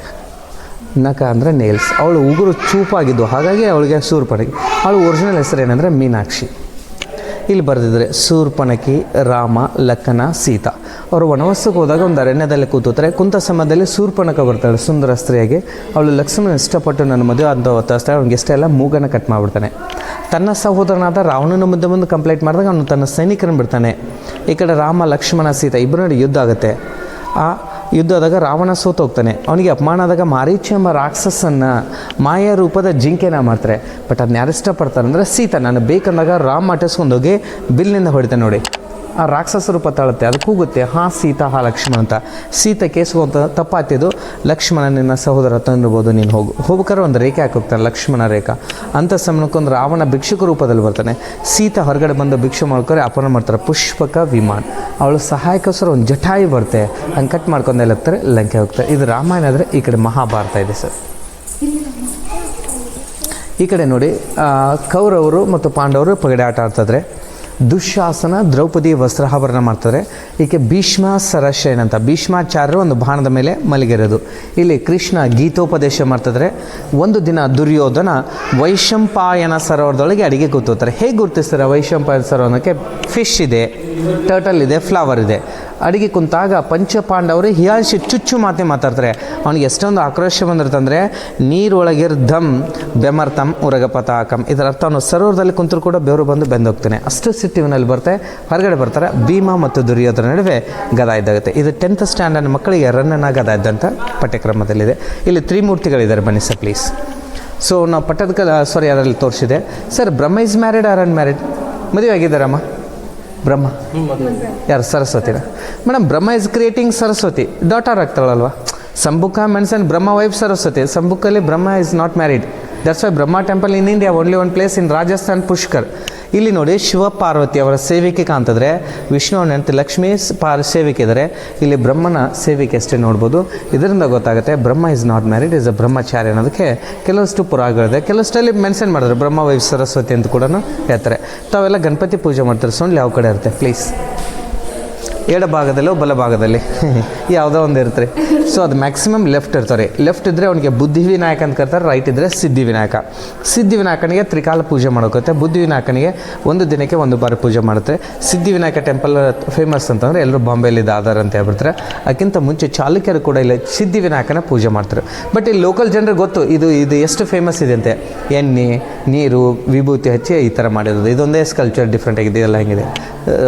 ನಕ ಅಂದರೆ ನೇಲ್ಸ್. ಅವಳು ಉಗುರು ಚೂಪಾಗಿದ್ದು, ಹಾಗಾಗಿ ಅವಳಿಗೆ ಶೂರ್ಪನಕಿ. ಅವಳು ಒರಿಜಿನಲ್ ಹೆಸರು ಏನಂದರೆ ಮೀನಾಕ್ಷಿ. ಇಲ್ಲಿ ಬರೆದಿದ್ದಾರೆ ಶೂರ್ಪನಖಿ, ರಾಮ, ಲಕ್ಕನ, ಸೀತಾ. ಅವರು ವನವಾಸಕ್ಕೆ ಹೋದಾಗ ಒಂದು ಅರಣ್ಯದಲ್ಲಿ ಕೂತುತ್ತಾರೆ. ಕುಂತ ಸಮಯದಲ್ಲಿ ಶೂರ್ಪನಖ ಬರ್ತಾಳೆ ಸುಂದರ ಸ್ತ್ರೀಯಾಗಿ. ಅವಳು ಲಕ್ಷ್ಮಣ ಇಷ್ಟಪಟ್ಟು ನನ್ನ ಮದುವೆ ಅಂತ ಒತ್ತಾಯಿಸ್ತಾಳೆ. ಅವ್ನಿಗೆ ಇಷ್ಟೆಲ್ಲ ಮೂಗನ್ನು ಕಟ್ ಮಾಡಿಬಿಡ್ತಾನೆ. ತನ್ನ ಸಹೋದರನಾದ ರಾವಣನ ಮುಂದೆ ಕಂಪ್ಲೇಂಟ್ ಮಾಡಿದಾಗ ಅವನು ತನ್ನ ಸೈನಿಕರನ್ನು ಬಿಡ್ತಾನೆ. ಈ ಕಡೆ ರಾಮ, ಲಕ್ಷ್ಮಣ, ಸೀತಾ ಇಬ್ಬರು ನೋಡಿ ಯುದ್ಧ ಆಗುತ್ತೆ. ಆ ಯುದ್ಧ ಆದಾಗ ರಾವಣ ಸೋತೋಗ್ತಾನೆ. ಅವನಿಗೆ ಅಪಮಾನ ಆದಾಗ ಮಾರೀಚ ಎಂಬ ರಾಕ್ಷಸನ್ನು ಮಾಯಾ ರೂಪದ ಜಿಂಕೆನ ಮಾಡ್ತಾರೆ. ಬಟ್ ಅದನ್ನ ಯಾರು ಇಷ್ಟಪಡ್ತಾರೆ ಅಂದರೆ ಸೀತಾ. ನಾನು ಬೇಕಂದಾಗ ರಾಮ ಅಟಿಸ್ಕೊಂಡೋಗಿ ಬಿಲ್ನಿಂದ ಹೊಡಿತಾನೆ ನೋಡಿ. ಆ ರಾಕ್ಷಸ ರೂಪ ತಾಳುತ್ತೆ, ಅದು ಕೂಗುತ್ತೆ, ಹಾಂ ಸೀತಾ, ಹಾ ಲಕ್ಷ್ಮಣ ಅಂತ. ಸೀತೆ ಕೇಸ್ಕೊಂತ ತಪ್ಪಾತಿದ್ದು, ಲಕ್ಷ್ಮಣ ನಿನ್ನ ಸಹೋದರ ತಂದಿರ್ಬೋದು, ನೀನು ಹೋಗ್ಬೇಕಾದ್ರೆ ಒಂದು ರೇಖೆ ಹಾಕೋಗ್ತಾನೆ, ಲಕ್ಷ್ಮಣ ರೇಖಾ ಅಂತ. ಸಮಯಕ್ಕೊಂದು ರಾವಣ ಭಿಕ್ಷುಕ ರೂಪದಲ್ಲಿ ಬರ್ತಾನೆ. ಸೀತಾ ಹೊರಗಡೆ ಬಂದು ಭಿಕ್ಷೆ ಮಾಡ್ತಾರೆ, ಅಪಹರಣ ಮಾಡ್ತಾರೆ. ಪುಷ್ಪಕ ವಿಮಾನ, ಅವಳು ಸಹಾಯಕ್ಕೋಸ್ಕರ ಒಂದು ಜಟಾಯಿ ಬರುತ್ತೆ, ಹಂಗೆ ಕಟ್ ಮಾಡ್ಕೊಂಡು ಹೋಗ್ತಾರೆ, ಲಂಕೆ ಹೋಗ್ತಾರೆ. ಇದು ರಾಮಾಯಣ ಆದರೆ ಈ ಕಡೆ ಮಹಾಭಾರತ ಇದೆ ಸರ್. ಈ ಕಡೆ ನೋಡಿ, ಕೌರವರು ಮತ್ತು ಪಾಂಡವರು ಪಗಡೆ ಆಟ ಆಡ್ತಿದ್ರೆ. ದುಶ್ಯಾಸನ ದ್ರೌಪದಿ ವಸ್ತ್ರಾಭರಣ ಮಾಡ್ತಾರೆ. ಈಕೆ ಭೀಷ್ಮ ಸರಶಯನ ಅಂತ. ಭೀಷ್ಮಾಚಾರ್ಯರು ಒಂದು ಬಾಣದ ಮೇಲೆ ಮಲಗಿರೋದು. ಇಲ್ಲಿ ಕೃಷ್ಣ ಗೀತೋಪದೇಶ ಮಾಡ್ತಿದ್ರೆ. ಒಂದು ದಿನ ದುರ್ಯೋಧನ ವೈಶಂಪಾಯನ ಸರೋವರದೊಳಗೆ ಅಡಿಗೆ ಕೂತೋತಾರೆ. ಹೇಗೆ ಗುರುತಿಸ್ತಾರೆ ವೈಶಂಪಾಯನ ಸರೋವರಕ್ಕೆ? ಫಿಶ್ ಇದೆ, ಟರ್ಟಲ್ ಇದೆ, ಫ್ಲವರ್ ಇದೆ. ಅಡಿಗೆ ಕುಂತಾಗ ಪಂಚಪಾಂಡವರು ಹಿಯಾಳಿಸಿ ಚುಚ್ಚು ಮಾತೆ ಮಾತಾಡ್ತಾರೆ. ಅವ್ನಿಗೆ ಎಷ್ಟೊಂದು ಆಕ್ರೋಶ ಬಂದಿರ್ತಂದರೆ ನೀರೊಳಗಿರ್ ಧಮ್ ಬೆಮರ್ತಂ ಉರಗಪತಾಕಂ, ಇದರ ಅರ್ಥ ಅವನು ಸರೋವರದಲ್ಲಿ ಕುಂತರು ಕೂಡ ಬೆವರು ಬಂದು ಬೆಂದೋಗ್ತಾನೆ. ಅಷ್ಟು ಸಿಟ್ಟಿನಲ್ಲಿ ಬರ್ತಾರೆ. ಹೊರಗಡೆ ಬರ್ತಾರೆ. ಭೀಮ ಮತ್ತು ದುರ್ಯೋಧನ ನಡುವೆ ಗದಾ ಇದ್ದಾಗುತ್ತೆ. ಇದು 10th ಸ್ಟ್ಯಾಂಡರ್ಡ್ ಮಕ್ಕಳಿಗೆ ರನ್ನನ ಗದಾ ಇದ್ದಂಥ ಪಠ್ಯಕ್ರಮದಲ್ಲಿದೆ. ಇಲ್ಲಿ ತ್ರಿಮೂರ್ತಿಗಳಿದ್ದಾರೆ, ಬನ್ನಿ ಸರ್ ಪ್ಲೀಸ್. ಸೊ ನಾವು ಅದರಲ್ಲಿ ತೋರಿಸಿದೆ sir. Brahma is married or unmarried? ಮದುವೆ ಆಗಿದ್ದಾರಮ್ಮ ಬ್ರಹ್ಮ? ಯಾರು? ಸರಸ್ವತಿನ madam. Brahma is creating Saraswati, daughter ಆಗ್ತಾಳಲ್ವ. Sambuka mention Brahma wife Saraswati. ಸಂಬುಕಲ್ಲಿ Brahma is not married. That's why Brahma temple in India only one place in Rajasthan, Pushkar. ಇಲ್ಲಿ ನೋಡಿ ಶಿವ ಪಾರ್ವತಿ ಅವರ ಸೇವಿಕೆ ಕಾಣ್ತದ್ರೆ, ವಿಷ್ಣುವನ ಅಂತ ಲಕ್ಷ್ಮೀ ಸೇವಿಕೆ ಇದ್ದಾರೆ. ಇಲ್ಲಿ ಬ್ರಹ್ಮನ ಸೇವಿಕೆ ಅಷ್ಟೇ ನೋಡ್ಬೋದು. ಇದರಿಂದ ಗೊತ್ತಾಗುತ್ತೆ Brahma is not married, is a brahmachari ಅನ್ನೋದಕ್ಕೆ ಕೆಲವಷ್ಟು ಪುರಾಗಳಿದೆ. ಕೆಲವಷ್ಟಲ್ಲಿ ಮೆನ್ಷನ್ ಮಾಡಿದ್ರೆ ಬ್ರಹ್ಮ ವೈಫ್ ಸರಸ್ವತಿ ಅಂತ ಕೂಡ ಹೇಳ್ತಾರೆ. ತಾವೆಲ್ಲ ಗಣಪತಿ ಪೂಜೆ ಮಾಡ್ತಾರೆ. ಸೊಂಡ್ಲಿ ಯಾವ ಕಡೆ ಇರುತ್ತೆ ಪ್ಲೀಸ್? ಎಡಭಾಗದಲ್ಲೋ ಬಲಭಾಗದಲ್ಲಿ ಯಾವುದೋ ಒಂದು ಇರ್ತಾರೆ. ಸೊ ಅದು ಮ್ಯಾಕ್ಸಿಮಮ್ ಲೆಫ್ಟ್ ಇರ್ತಾರೆ. ಲೆಫ್ಟ್ ಇದ್ದರೆ ಅವನಿಗೆ ಬುದ್ಧಿವಿನಾಯಕ ಅಂತ ಕರ್ತಾರೆ, ರೈಟ್ ಇದ್ದರೆ ಸಿದ್ಧಿವಿನಾಯಕ. ಸಿದ್ಧಿವಿನಾಯಕನಿಗೆ ತ್ರಿಕಾಲ ಪೂಜೆ ಮಾಡೋಗುತ್ತೆ. ಬುದ್ಧಿವಿನಾಯಕನಿಗೆ ಒಂದು ದಿನಕ್ಕೆ ಒಂದು ಬಾರಿ ಪೂಜೆ ಮಾಡುತ್ತೆ. ಸಿದ್ಧಿವಿನಾಯಕ ಟೆಂಪಲ್ ಫೇಮಸ್ ಅಂತಂದರೆ ಎಲ್ಲರೂ ಬಾಂಬೆಯಲ್ಲಿ ಆಧಾರ ಅಂತ ಹೇಳ್ಬಿಡ್ತಾರೆ. ಅದಕ್ಕಿಂತ ಮುಂಚೆ ಚಾಲುಕ್ಯರು ಕೂಡ ಇಲ್ಲಿ ಸಿದ್ಧಿವಿನಾಯಕನ ಪೂಜೆ ಮಾಡ್ತಾರೆ. ಬಟ್ ಇಲ್ಲಿ ಲೋಕಲ್ ಜನರಿಗೆ ಗೊತ್ತು ಇದು ಎಷ್ಟು ಫೇಮಸ್ ಇದೆ ಅಂತೆ. ಎಣ್ಣೆ ನೀರು ವಿಭೂತಿ ಹಚ್ಚಿ ಈ ಥರ ಮಾಡಿರೋದು. ಇದೊಂದೇ ಸ್ಕಲ್ಪ್ಚರ್ ಡಿಫ್ರೆಂಟ್ ಆಗಿದೆ. ಇದೆಲ್ಲ ಹೆಂಗಿದೆ,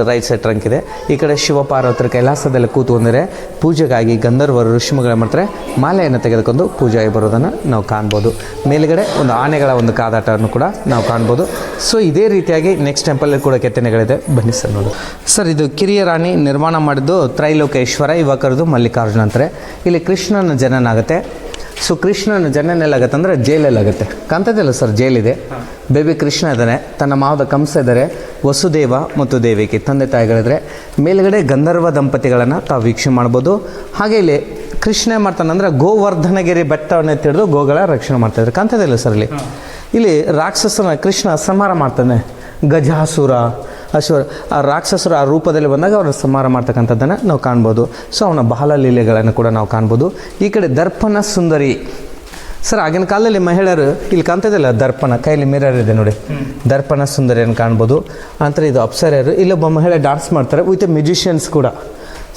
ರೈಟ್ ಸೈಡ್ ಟ್ರಂಕ್ ಇದೆ. ಈ ಕಡೆ ಶಿವಪಾರ್ವತರ ಕೈಲಾಸದಲ್ಲಿ ಕೂತ್ಕೊಂಡ್ರೆ ಪೂಜೆಗಾಗಿ ಗಂಧರ್ವರು ಋಷಿಮುಗಳು ಮಾಡ್ತಾರೆ. ಮಾಲೆಯನ್ನು ತೆಗೆದುಕೊಂಡು ಪೂಜೆಗೆ ಬರೋದನ್ನು ನಾವು ಕಾಣ್ಬೋದು. ಮೇಲುಗಡೆ ಒಂದು ಆನೆಗಳ ಒಂದು ಕಾದಾಟವನ್ನು ಕೂಡ ನಾವು ಕಾಣ್ಬೋದು. ಸೊ ಇದೇ ರೀತಿಯಾಗಿ ನೆಕ್ಸ್ಟ್ ಟೆಂಪಲಲ್ಲಿ ಕೂಡ ಕೆತ್ತನೆಗಳಿದೆ. ಬನ್ನಿ ಸರ್ ನೋಡು. ಸರ್ ಇದು ಕಿರಿಯ ರಾಣಿ ನಿರ್ಮಾಣ ಮಾಡಿದ್ದು ತ್ರೈಲೋಕೇಶ್ವರ, ಯುವಕರದು ಮಲ್ಲಿಕಾರ್ಜುನ ಅಂತಾರೆ. ಇಲ್ಲಿ ಕೃಷ್ಣನ ಜನನ ಆಗುತ್ತೆ. ಸೊ ಕೃಷ್ಣನ ಜನನ ಎಲ್ಲಾಗುತ್ತೆ ಅಂದರೆ ಜೈಲಲ್ಲಾಗುತ್ತೆ. ಕಾಣ್ತದಲ್ಲ ಸರ್, ಜೈಲಿದೆ. ಬೇಬಿ ಕೃಷ್ಣ ಇದ್ದಾನೆ, ತನ್ನ ಮಾವದ ಕಂಸ ಇದ್ದಾರೆ, ವಸುದೇವ ಮತ್ತು ದೇವಿಕೆ ತಂದೆ ತಾಯಿಗಳಿದ್ರೆ. ಮೇಲುಗಡೆ ಗಂಧರ್ವ ದಂಪತಿಗಳನ್ನು ತಾವು ವೀಕ್ಷಣೆ ಮಾಡ್ಬೋದು. ಹಾಗೆ ಇಲ್ಲಿ ಕೃಷ್ಣ ಮಾಡ್ತಾನಂದ್ರೆ ಗೋವರ್ಧನಗಿರಿ ಬೆಟ್ಟವನ್ನು ತಿಳಿದು ಗೋಗಳ ರಕ್ಷಣೆ ಮಾಡ್ತಾಯಿದ್ರು. ಕಾಣ್ತದಿಲ್ಲ ಸರ್ ಇಲ್ಲಿ ರಾಕ್ಷಸನ ಕೃಷ್ಣ ಸಂಹಾರ ಮಾಡ್ತಾನೆ. ಗಜಾಸುರ ಆ ರಾಕ್ಷಸರು ಆ ರೂಪದಲ್ಲಿ ಬಂದಾಗ ಅವರು ಸಂಹಾರ ಮಾಡ್ತಕ್ಕಂಥದ್ದನ್ನು ನಾವು ಕಾಣ್ಬೋದು. ಸೊ ಅವನ ಬಾಲಲೀಲೆಗಳನ್ನು ಕೂಡ ನಾವು ಕಾಣ್ಬೋದು. ಈ ಕಡೆ ದರ್ಪಣ ಸುಂದರಿ ಸರ್, ಆಗಿನ ಕಾಲದಲ್ಲಿ ಮಹಿಳೆಯರು ಇಲ್ಲಿ ಕಾಣ್ತಿದ್ದಿಲ್ಲ, ದರ್ಪಣ ಕೈಯಲ್ಲಿ ಮಿರರ್ ಇದೆ ನೋಡಿ, ದರ್ಪಣ ಸುಂದರಿಯನ್ನು ಕಾಣ್ಬೋದು. ನಂತರ ಇದು ಅಪ್ಸರೆಯರು. ಇಲ್ಲೊಬ್ಬ ಮಹಿಳೆ ಡಾನ್ಸ್ ಮಾಡ್ತಾರೆ ವಿತ್ ಮ್ಯೂಸಿಷಿಯನ್ಸ್ ಕೂಡ.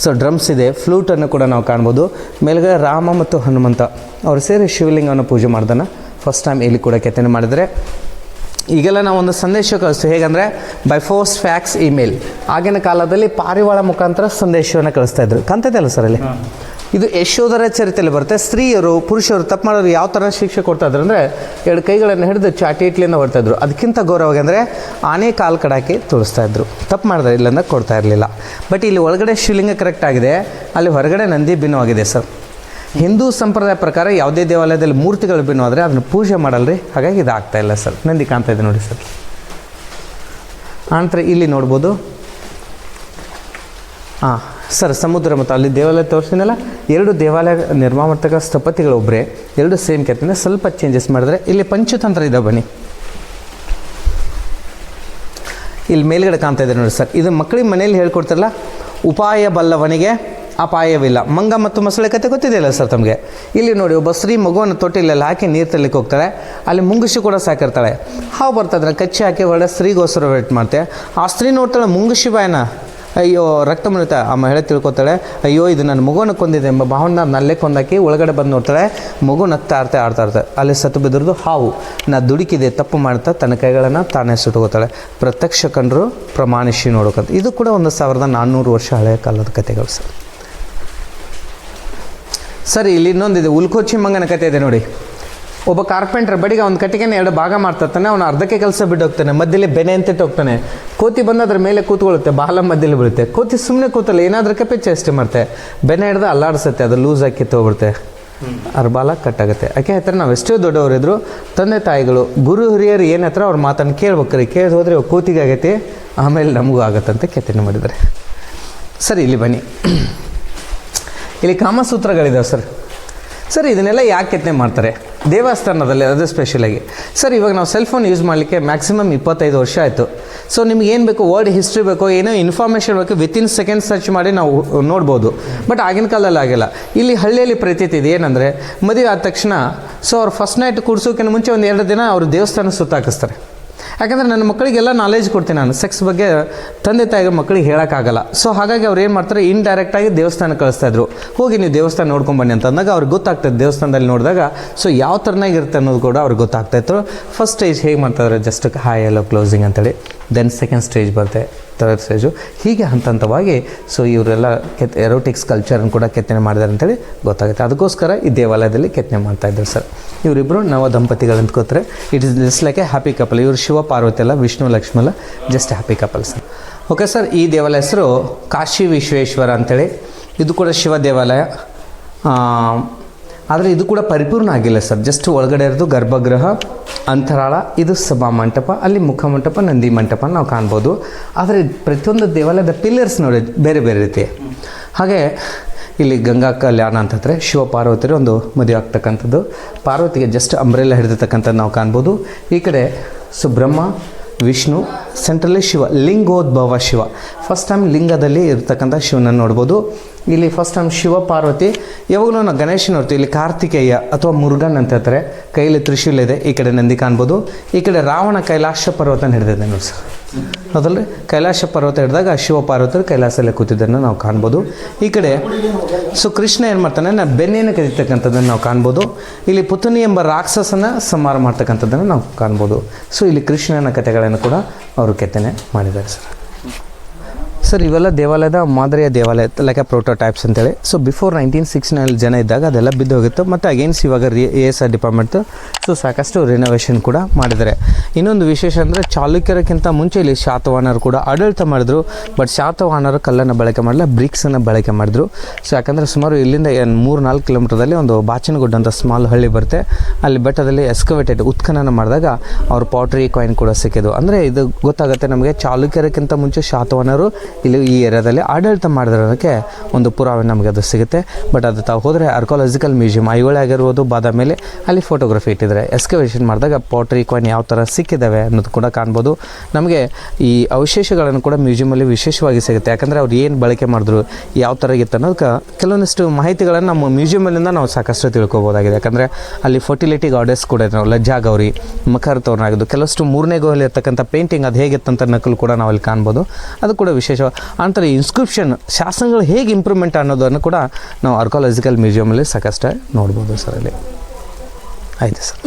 ಸೊ ಡ್ರಮ್ಸ್ ಇದೆ, ಫ್ಲೂಟನ್ನು ಕೂಡ ನಾವು ಕಾಣ್ಬೋದು. ಮೇಲ್ಗಡೆ ರಾಮ ಮತ್ತು ಹನುಮಂತ ಅವರು ಸೇರಿ ಶಿವಲಿಂಗವನ್ನು ಪೂಜೆ ಮಾಡ್ದಾನ ಫಸ್ಟ್ ಟೈಮ್ ಇಲ್ಲಿ ಕೂಡ ಕೆತ್ತನೆ ಮಾಡಿದರೆ. ಈಗೆಲ್ಲ ನಾವು ಒಂದು ಸಂದೇಶ ಕಳಿಸ್ತೀವಿ. ಹೇಗಂದರೆ ಬೈ ಫೋರ್ಸ್ ಫ್ಯಾಕ್ಸ್ ಇಮೇಲ್. ಆಗಿನ ಕಾಲದಲ್ಲಿ ಪಾರಿವಾಳ ಮುಖಾಂತರ ಸಂದೇಶವನ್ನು ಕಳಿಸ್ತಾಯಿದ್ರು. ಕಾಣ್ತದಲ್ಲ ಸರ್ ಅಲ್ಲಿ? ಇದು ಯಶೋಧರ ಚರಿತ್ರೆಯಲ್ಲಿ ಬರುತ್ತೆ. ಸ್ತ್ರೀಯರು ಪುರುಷರು ತಪ್ಪು ಮಾಡೋರು ಯಾವ ಥರ ಶಿಕ್ಷೆ ಕೊಡ್ತಾಯಿದ್ರು ಅಂದರೆ 2 ಕೈಗಳನ್ನು ಹಿಡಿದು ಚಾಟಿಟ್ಲಿಂದ ಹೊಡ್ತಾಯಿದ್ರು. ಅದಕ್ಕಿಂತ ಗೌರವವಾಗಿ ಅಂದರೆ ಆನೆ ಕಾಲು ಕಡಾಕಿ ತೋರಿಸ್ತಾಯಿದ್ರು. ತಪ್ಪು ಮಾಡಿದ್ರೆ ಇಲ್ಲಂದ್ರೆ ಕೊಡ್ತಾ ಇರಲಿಲ್ಲ. ಬಟ್ ಇಲ್ಲಿ ಒಳಗಡೆ ಶಿವಲಿಂಗ ಕರೆಕ್ಟ್ ಆಗಿದೆ, ಅಲ್ಲಿ ಹೊರಗಡೆ ನಂದಿ ಭಿನ್ನವಾಗಿದೆ ಸರ್. ಹಿಂದೂ ಸಂಪ್ರದಾಯ ಪ್ರಕಾರ ಯಾವುದೇ ದೇವಾಲಯದಲ್ಲಿ ಮೂರ್ತಿಗಳು ಭಿನ್ನವಾದರೆ ಅದನ್ನು ಪೂಜೆ ಮಾಡಲ್ರಿ. ಹಾಗಾಗಿ ಇದು ಆಗ್ತಾ ಇಲ್ಲ ಸರ್. ನಂದಿ ಕಾಣ್ತಾ ಇದೆ ನೋಡಿ ಸರ್. ಆನಂತರ ಇಲ್ಲಿ ನೋಡ್ಬೋದು ಸರ್ ಸಮುದ್ರ ಮತ್ತು ಅಲ್ಲಿ ದೇವಾಲಯ ತೋರಿಸಿದ್ನಲ್ಲ, 2 ದೇವಾಲಯ ನಿರ್ಮಾಣ ಮಾಡ್ತಕ್ಕ ಸ್ಥಪತಿಗಳು ಒಬ್ಬರೇ, 2 ಸೇಮ್ ಕೆತ್ತನೆ, ಸ್ವಲ್ಪ ಚೇಂಜಸ್ ಮಾಡಿದ್ರೆ. ಇಲ್ಲಿ ಪಂಚತಂತ್ರ ಇದೆ, ಬನ್ನಿ ಇಲ್ಲಿ ಮೇಲ್ಗಡೆ ಕಾಣ್ತಾ ಇದೆ ನೋಡಿ ಸರ್. ಇದು ಮಕ್ಕಳಿಗೆ ಮನೆಯಲ್ಲಿ ಹೇಳ್ಕೊಡ್ತಾರಲ್ಲ, ಉಪಾಯ ಬಲ್ಲವನಿಗೆ ಅಪಾಯವಿಲ್ಲ. ಮಂಗ ಮತ್ತು ಮೊಸಳೆ ಕತೆ ಗೊತ್ತಿದೆಯಲ್ಲ ಸರ್ ತಮಗೆ. ಇಲ್ಲಿ ನೋಡಿ, ಒಬ್ಬ ಸ್ತ್ರೀ ಮಗುವನ್ನು ತೊಟ್ಟಿಲೆಲ್ಲ ಹಾಕಿ ನೀರು ತರಲಿಕ್ಕೆ ಹೋಗ್ತಾಳೆ. ಅಲ್ಲಿ ಮುಂಗುಷಿ ಕೂಡ ಸಾಕಿರ್ತಾಳೆ. ಹಾವು ಬರ್ತದ್ರೆ ಕಚ್ಚಿ ಹಾಕಿ ಒಳ್ಳೆ ಸ್ತ್ರೀಗೋಸ್ಕರ ವೇಟ್ ಮಾಡ್ತೆ. ಆ ಸ್ತ್ರೀ ನೋಡ್ತಾಳೆ ಮುಂಗುಷಿ ಬಾಯನ, ಅಯ್ಯೋ ರಕ್ತ ಮುಳುತ್ತ. ಆ ಮಹಿಳೆ ತಿಳ್ಕೊತಾಳೆ, ಅಯ್ಯೋ ಇದು ನನ್ನ ಮಗುವನ್ನು ಕೊಂದಿದೆ ಎಂಬ ಭಾವನ ನಲ್ಲೇ ಕೊಂದಾಕಿ ಒಳಗಡೆ ಬಂದು ನೋಡ್ತಾಳೆ. ಮಗು ನಗ್ತಾ ಆಡ್ತಾ ಇರ್ತಾಳೆ. ಅಲ್ಲಿ ಸತ್ತು ಬಿದ್ದಿರೋದು ಹಾವು. ನಾ ದುಡುಕಿದೆ ತಪ್ಪು ಮಾಡ್ತಾ ತನ್ನ ಕೈಗಳನ್ನು ತಾನೇ ಸುಟ್ಕೋತಾಳೆ. ಪ್ರತ್ಯಕ್ಷ ಕಂಡರು ಪ್ರಮಾಣಿಸಿ ನೋಡೋಕಂತ. ಇದು ಕೂಡ 1400 ವರ್ಷ ಹಳೆಯ ಕಾಲದ ಕಥೆಗಳು ಸರ್. ಸರಿ, ಇಲ್ಲಿ ಇನ್ನೊಂದಿದೆ, ಉಲ್ಕೋಚಿ ಮಂಗನ ಕಥೆ ಇದೆ ನೋಡಿ. ಒಬ್ಬ ಕಾರ್ಪೆಂಟರ್ ಬಡಿಗೆ ಒಂದು ಕಟ್ಟಿಗೆನ 2 ಭಾಗ ಮಾಡ್ತಾನೆ. ಅವನು ಅರ್ಧಕ್ಕೆ ಕೆಲಸ ಬಿಟ್ಟು ಹೋಗ್ತಾನೆ. ಮಧ್ಯದಲ್ಲಿ ಬೆನೆ ಅಂತಿಟ್ಟು ಹೋಗ್ತಾನೆ. ಕೋತಿ ಬಂದು ಅದ್ರ ಮೇಲೆ ಕೂತ್ಕೊಳ್ಳುತ್ತೆ, ಬಾಲ ಮಧ್ಯದಲ್ಲಿ ಬೀಳುತ್ತೆ. ಕೋತಿ ಸುಮ್ಮನೆ ಕೂತಲ್ಲ, ಏನಾದ್ರೂ ಕಪ್ಪೆ ಚೇಷ್ಟೆ ಮಾಡ್ತೆ. ಬೆನೆ ಹಿಡ್ದು ಅಲ್ಲಾಡಿಸುತ್ತೆ, ಅದು ಲೂಸ್ ಆಗಿ ಕಿತ್ತೋಗ್ಬಿಡುತ್ತೆ, ಅದ್ರ ಬಾಲ ಕಟ್ಟಾಗುತ್ತೆ. ಯಾಕೆ ಹತ್ರ ನಾವು ಎಷ್ಟೋ ದೊಡ್ಡವರಿದ್ರು, ತಂದೆ ತಾಯಿಗಳು ಗುರು ಹಿರಿಯರು ಏನು ಹತ್ರ ಅವ್ರ ಮಾತನ್ನು ಕೇಳ್ಬೇಕ್ರಿ. ಕೇಳಿ ಹೋದರೆ ಕೂತಿಗೆ ಆಗೈತಿ, ಆಮೇಲೆ ನಮಗೂ ಆಗತ್ತಂತ ಕೆತ್ತನೆ ಮಾಡಿದ್ದಾರೆ. ಸರಿ, ಇಲ್ಲಿ ಬನ್ನಿ. ಇಲ್ಲಿ ಕಾಮಸೂತ್ರಗಳಿದಾವೆ ಸರ್. ಸರ್ ಇದನ್ನೆಲ್ಲ ಯಾಕೆ ಕೆತ್ತನೆ ಮಾಡ್ತಾರೆ ದೇವಸ್ಥಾನದಲ್ಲಿ, ಅದು ಸ್ಪೆಷಲಾಗಿ? ಸರ್ ಇವಾಗ ನಾವು ಸೆಲ್ ಫೋನ್ ಯೂಸ್ ಮಾಡಲಿಕ್ಕೆ ಮ್ಯಾಕ್ಸಿಮಮ್ 25 ವರ್ಷ ಆಯಿತು. ಸೊ ನಿಮ್ಗೆ ಏನು ಬೇಕು, ವರ್ಡ್ ಹಿಸ್ಟ್ರಿ ಬೇಕೋ, ಏನೋ ಇನ್ಫಾರ್ಮೇಷನ್ ಬೇಕು, ವಿತಿನ್ ಸೆಕೆಂಡ್ ಸರ್ಚ್ ಮಾಡಿ ನಾವು ನೋಡ್ಬೋದು. ಬಟ್ ಆಗಿನ ಕಾಲದಲ್ಲಿ ಆಗಿಲ್ಲ. ಇಲ್ಲಿ ಹಳ್ಳಿಯಲ್ಲಿ ಪ್ರತೀತಿ ಇದೆ ಏನಂದರೆ, ಮದುವೆ ಆದ ತಕ್ಷಣ ಸೊ ಅವ್ರು ಫಸ್ಟ್ ನೈಟ್ ಕೂಡ್ಸೋಕ್ಕಿಂತ ಮುಂಚೆ ಒಂದು 2 ದಿನ ಅವರು ದೇವಸ್ಥಾನ ಸುತ್ತಾಕಿಸ್ತಾರೆ. ಯಾಕಂದರೆ ನನ್ನ ಮಕ್ಕಳಿಗೆಲ್ಲ ನಾಲೆಜ್ ಕೊಡ್ತೀನಿ ನಾನು ಸೆಕ್ಸ್ ಬಗ್ಗೆ ತಂದೆ ತಾಯಿಗೆ ಮಕ್ಕಳಿಗೆ ಹೇಳೋಕ್ಕಾಗಲ್ಲ. ಸೊ ಹಾಗಾಗಿ ಅವ್ರು ಏನು ಮಾಡ್ತಾರೆ, ಇಂಡೈರೆಕ್ಟಾಗಿ ದೇವಸ್ಥಾನಕ್ಕೆ ಕಳಿಸ್ತಾಯಿದ್ರು, ಹೋಗಿ ನೀವು ದೇವಸ್ಥಾನ ನೋಡ್ಕೊಂಡು ಬನ್ನಿ ಅಂತ ಅಂದಾಗ ಅವ್ರಿಗೆ ಗೊತ್ತಾಗ್ತದೆ ದೇವಸ್ಥಾನದಲ್ಲಿ ನೋಡಿದಾಗ. ಸೊ ಯಾವ ಥರನಾಗಿರುತ್ತೆ ಅನ್ನೋದು ಕೂಡ ಅವ್ರಿಗೆ ಗೊತ್ತಾಗ್ತಾಯಿತ್ತು. ಫಸ್ಟ್ ಸ್ಟೇಜ್ ಹೇಗೆ ಮಾಡ್ತಾಯಿದ್ರು, ಜಸ್ಟ್ ಹಾಯ್ ಎಲ್ಲೋ ಕ್ಲೋಸಿಂಗ್ ಅಂತೇಳಿ. ದೆನ್ ಸೆಕೆಂಡ್ ಸ್ಟೇಜ್ ಬರುತ್ತೆ, ಥರ್ಡ್ ಸ್ಟೇಜು, ಹೀಗೆ ಹಂತ ಹಂತವಾಗಿ. ಸೊ ಇವರೆಲ್ಲ ಎರೋಟಿಕ್ಸ್ ಕಲ್ಚರನ್ನು ಕೂಡ ಕೆತ್ತನೆ ಮಾಡಿದ್ದಾರೆ ಅಂತೇಳಿ ಗೊತ್ತಾಗುತ್ತೆ. ಅದಕ್ಕೋಸ್ಕರ ಈ ದೇವಾಲಯದಲ್ಲಿ ಕೆತ್ತನೆ ಮಾಡ್ತಾಯಿದ್ರು ಸರ್. ಇವರಿಬ್ಬರು ನವ ದಂಪತಿಗಳು ಅಂದ್ಕೋತಾರೆ. It is just like a happy couple. ಇವರು ಶಿವ ಪಾರ್ವತಿ ಅಲ್ಲ, ವಿಷ್ಣು ಲಕ್ಷ್ಮಿ ಅಲ್ಲ, just happy couple sir. Okay sir, ಈ ದೇವಾಲಯ ಹೆಸರು ಕಾಶಿ ವಿಶ್ವೇಶ್ವರ ಅಂಥೇಳಿ. ಇದು ಕೂಡ ಶಿವ ದೇವಾಲಯ, ಆದರೆ ಇದು ಕೂಡ ಪರಿಪೂರ್ಣ ಆಗಿಲ್ಲ ಸರ್. ಜಸ್ಟ್ ಒಳಗಡೆ ಇರೋದು ಗರ್ಭಗೃಹ, ಅಂತರಾಳ, ಇದು ಸಭಾ ಮಂಟಪ, ಅಲ್ಲಿ ಮುಖಮಂಟಪ, ನಂದಿ ಮಂಟಪ ನಾವು ಕಾಣ್ಬೋದು. ಆದರೆ ಪ್ರತಿಯೊಂದು ದೇವಾಲಯದ ಪಿಲ್ಲರ್ಸ್ ನೋಡಿ ಬೇರೆ ಬೇರೆ ರೀತಿ. ಹಾಗೆ ಇಲ್ಲಿ ಗಂಗಾ ಕಲ್ಯಾಣ ಅಂತಂದರೆ ಶಿವ ಪಾರ್ವತಿಯರು ಒಂದು ಮದುವೆ ಆಗ್ತಕ್ಕಂಥದ್ದು. ಪಾರ್ವತಿಗೆ ಜಸ್ಟ್ ಅಂಬ್ರೆಲ್ಲ ಹಿಡಿದಿರ್ತಕ್ಕಂಥದ್ದು ನಾವು ಕಾಣ್ಬೋದು. ಈ ಕಡೆ ಸುಬ್ರಹ್ಮ, ವಿಷ್ಣು, ಸೆಂಟ್ರಲ್ಲಿ ಶಿವ, ಲಿಂಗೋದ್ಭವ ಶಿವ. ಫಸ್ಟ್ ಟೈಮ್ ಲಿಂಗದಲ್ಲಿ ಇರ್ತಕ್ಕಂಥ ಶಿವನನ್ನು ನೋಡ್ಬೋದು. ಇಲ್ಲಿ ಫಸ್ಟ್ ಟೈಮ್ ಶಿವ ಪಾರ್ವತಿ. ಯಾವಾಗಲೂ ನಾವು ಗಣೇಶ ನೋಡ್ತೀವಿ, ಇಲ್ಲಿ ಕಾರ್ತಿಕೇಯ ಅಥವಾ ಮುರುಗನ್ ಅಂತ ಹೇಳ್ತಾರೆ. ಕೈಯಲ್ಲಿ ತ್ರಿಶೂಲ ಇದೆ, ಈ ಕಡೆ ನಂದಿ ಕಾಣ್ಬೋದು. ಈ ಕಡೆ ರಾವಣ ಕೈಲಾಶ ಪರ್ವತನ ಹಿಡಿದಿದೆ ನೋಡಿ ಸರ್, ಹೌದಲ್ರಿ? ಕೈಲಾಶ ಪರ್ವತ ಹಿಡಿದಾಗ ಶಿವ ಪಾರ್ವತರು ಕೈಲಾಸಲ್ಲೇ ಕೂತಿದ್ದನ್ನು ನಾವು ಕಾಣ್ಬೋದು. ಈ ಕಡೆ ಕೃಷ್ಣ ಏನು ಮಾಡ್ತಾನೆ, ಬೆನ್ನೇನು ಕದಿತಕ್ಕಂಥದ್ದನ್ನು ನಾವು ಕಾಣ್ಬೋದು. ಇಲ್ಲಿ ಪುತನಿ ಎಂಬ ರಾಕ್ಷಸನ ಸಂಹಾರ ಮಾಡ್ತಕ್ಕಂಥದ್ದನ್ನು ನಾವು ಕಾಣ್ಬೋದು. ಸೊ ಇಲ್ಲಿ ಕೃಷ್ಣನ ಕಥೆಗಳನ್ನು ಕೂಡ ಅವರು ಕೆತ್ತನೆ ಮಾಡಿದ್ದಾರೆ ಸರ್. ಸರ್ ಇವೆಲ್ಲ ದೇವಾಲಯದ ಮಾದರಿಯ ದೇವಾಲಯ, ಲೈಕ್ ಎ ಪ್ರೋಟೋಟೈಪ್ಸ್ ಅಂತೇಳಿ. ಸೊ ಬಿಫೋರ್ 1969 ಜನ ಇದ್ದಾಗ ಅದೆಲ್ಲ ಬಿದ್ದು ಹೋಗಿತ್ತು. ಮತ್ತು ಅಗೇನ್ಸ್ಟ್ ಇವಾಗ ASR ಡಿಪಾರ್ಟ್ಮೆಂಟು ಸೊ ಸಾಕಷ್ಟು ರಿನೋವೇಷನ್ ಕೂಡ ಮಾಡಿದ್ದಾರೆ. ಇನ್ನೊಂದು ವಿಶೇಷ ಅಂದರೆ ಚಾಲುಕ್ಯರಕ್ಕಿಂತ ಮುಂಚೆ ಇಲ್ಲಿ ಶಾತವಾಹನರು ಕೂಡ ಆಡಳಿತ ಮಾಡಿದ್ರು. ಬಟ್ ಶಾತವಾಹನರು ಕಲ್ಲನ್ನು ಬಳಕೆ ಮಾಡಲ್ಲ, ಬ್ರಿಕ್ಸನ್ನು ಬಳಕೆ ಮಾಡಿದ್ರು. ಸೊ ಯಾಕಂದರೆ ಸುಮಾರು ಇಲ್ಲಿಂದ 3-4 ಕಿಲೋಮೀಟರ್ದಲ್ಲಿ ಒಂದು ಬಾಚನಗುಡ್ಡ ಅಂತ ಸ್ಮಾಲ್ ಹಳ್ಳಿ ಬರುತ್ತೆ. ಅಲ್ಲಿ ಬೆಟ್ಟದಲ್ಲಿ ಎಸ್ಕವೇಟೆಡ್ ಉತ್ಖನನ ಮಾಡಿದಾಗ ಅವ್ರ ಪಾಟ್ರಿ ಕಾಯಿನ್ ಕೂಡ ಸಿಕ್ಕಿದ್ದು. ಅಂದರೆ ಇದು ಗೊತ್ತಾಗುತ್ತೆ ನಮಗೆ, ಚಾಲುಕ್ಯರಕ್ಕಿಂತ ಮುಂಚೆ ಶಾತವಾಹನರು ಇಲ್ಲಿ ಈ ಏರಿಯಾದಲ್ಲಿ ಆಡಳಿತ ಮಾಡಿರೋದಕ್ಕೆ ಒಂದು ಪುರಾವೆ ನಮಗೆ ಅದು ಸಿಗುತ್ತೆ. ಬಟ್ ಅದು ತಾವು ಹೋದರೆ ಆರ್ಕಾಲಜಿಕಲ್ ಮ್ಯೂಸಿಯಂ ಐಹೊಳೆ ಆಗಿರ್ಬೋದು, ಬಾದಾಮಿಯಲ್ಲಿ ಅಲ್ಲಿ ಫೋಟೋಗ್ರಫಿ ಇಟ್ಟಿದ್ದಾರೆ. ಎಸ್ಕವೇಷನ್ ಮಾಡಿದಾಗ ಪಾಟ್ರಿ ಕಾಯಿನ್ ಯಾವ ಥರ ಸಿಕ್ಕಿದ್ದಾವೆ ಅನ್ನೋದು ಕೂಡ ಕಾಣ್ಬೋದು. ನಮಗೆ ಈ ಅವಶೇಷಗಳನ್ನು ಕೂಡ ಮ್ಯೂಸಿಯಮಲ್ಲಿ ವಿಶೇಷವಾಗಿ ಸಿಗುತ್ತೆ. ಯಾಕಂದರೆ ಅವ್ರು ಏನು ಬಳಕೆ ಮಾಡಿದ್ರು, ಯಾವ ಥರ ಇತ್ತು ಅನ್ನೋದಕ್ಕೆ ಕೆಲವೊಂದಿಷ್ಟು ಮಾಹಿತಿಗಳನ್ನು ನಮ್ಮ ಮ್ಯೂಸಿಯಮಲ್ಲಿಂದ ನಾವು ಸಾಕಷ್ಟು ತಿಳ್ಕೊಬೋದಾಗಿದೆ. ಯಾಕಂದರೆ ಅಲ್ಲಿ ಫರ್ಟಿಲಿಟಿ ಗಾಡೆಸ್ ಕೂಡ ಇದ್ರು, ಲಜ್ಜಾ ಗೌರಿ, ಮಕರ ತೋರಣಾಗಿದ್ದು, ಕೆಲವಷ್ಟು 3ನೇ ಗೋಯಲ್ಲಿ ಇರ್ತಕ್ಕಂಥ ಪೇಂಟಿಂಗ್ ಅದು ಹೇಗಿತ್ತಂತ ನಕಲು ಕೂಡ ನಾವು ಅಲ್ಲಿ ಕಾಣ್ಬೋದು. ಅದು ಕೂಡ ವಿಶೇಷ. ಅಂತರ ಇನ್ಸ್ಕ್ರಿಪ್ಷನ್ ಶಾಸನಗಳು ಹೇಗೆ ಇಂಪ್ರೂವ್ಮೆಂಟ್ ಅನ್ನೋದನ್ನು ಕೂಡ ನಾವು ಆರ್ಕಾಲಜಿಕಲ್ ಮ್ಯೂಸಿಯಮಲ್ಲಿ ಸಾಕಷ್ಟು ನೋಡ್ಬೋದು ಸರ್ ಅಲ್ಲಿ. ಆಯಿತು ಸರ್.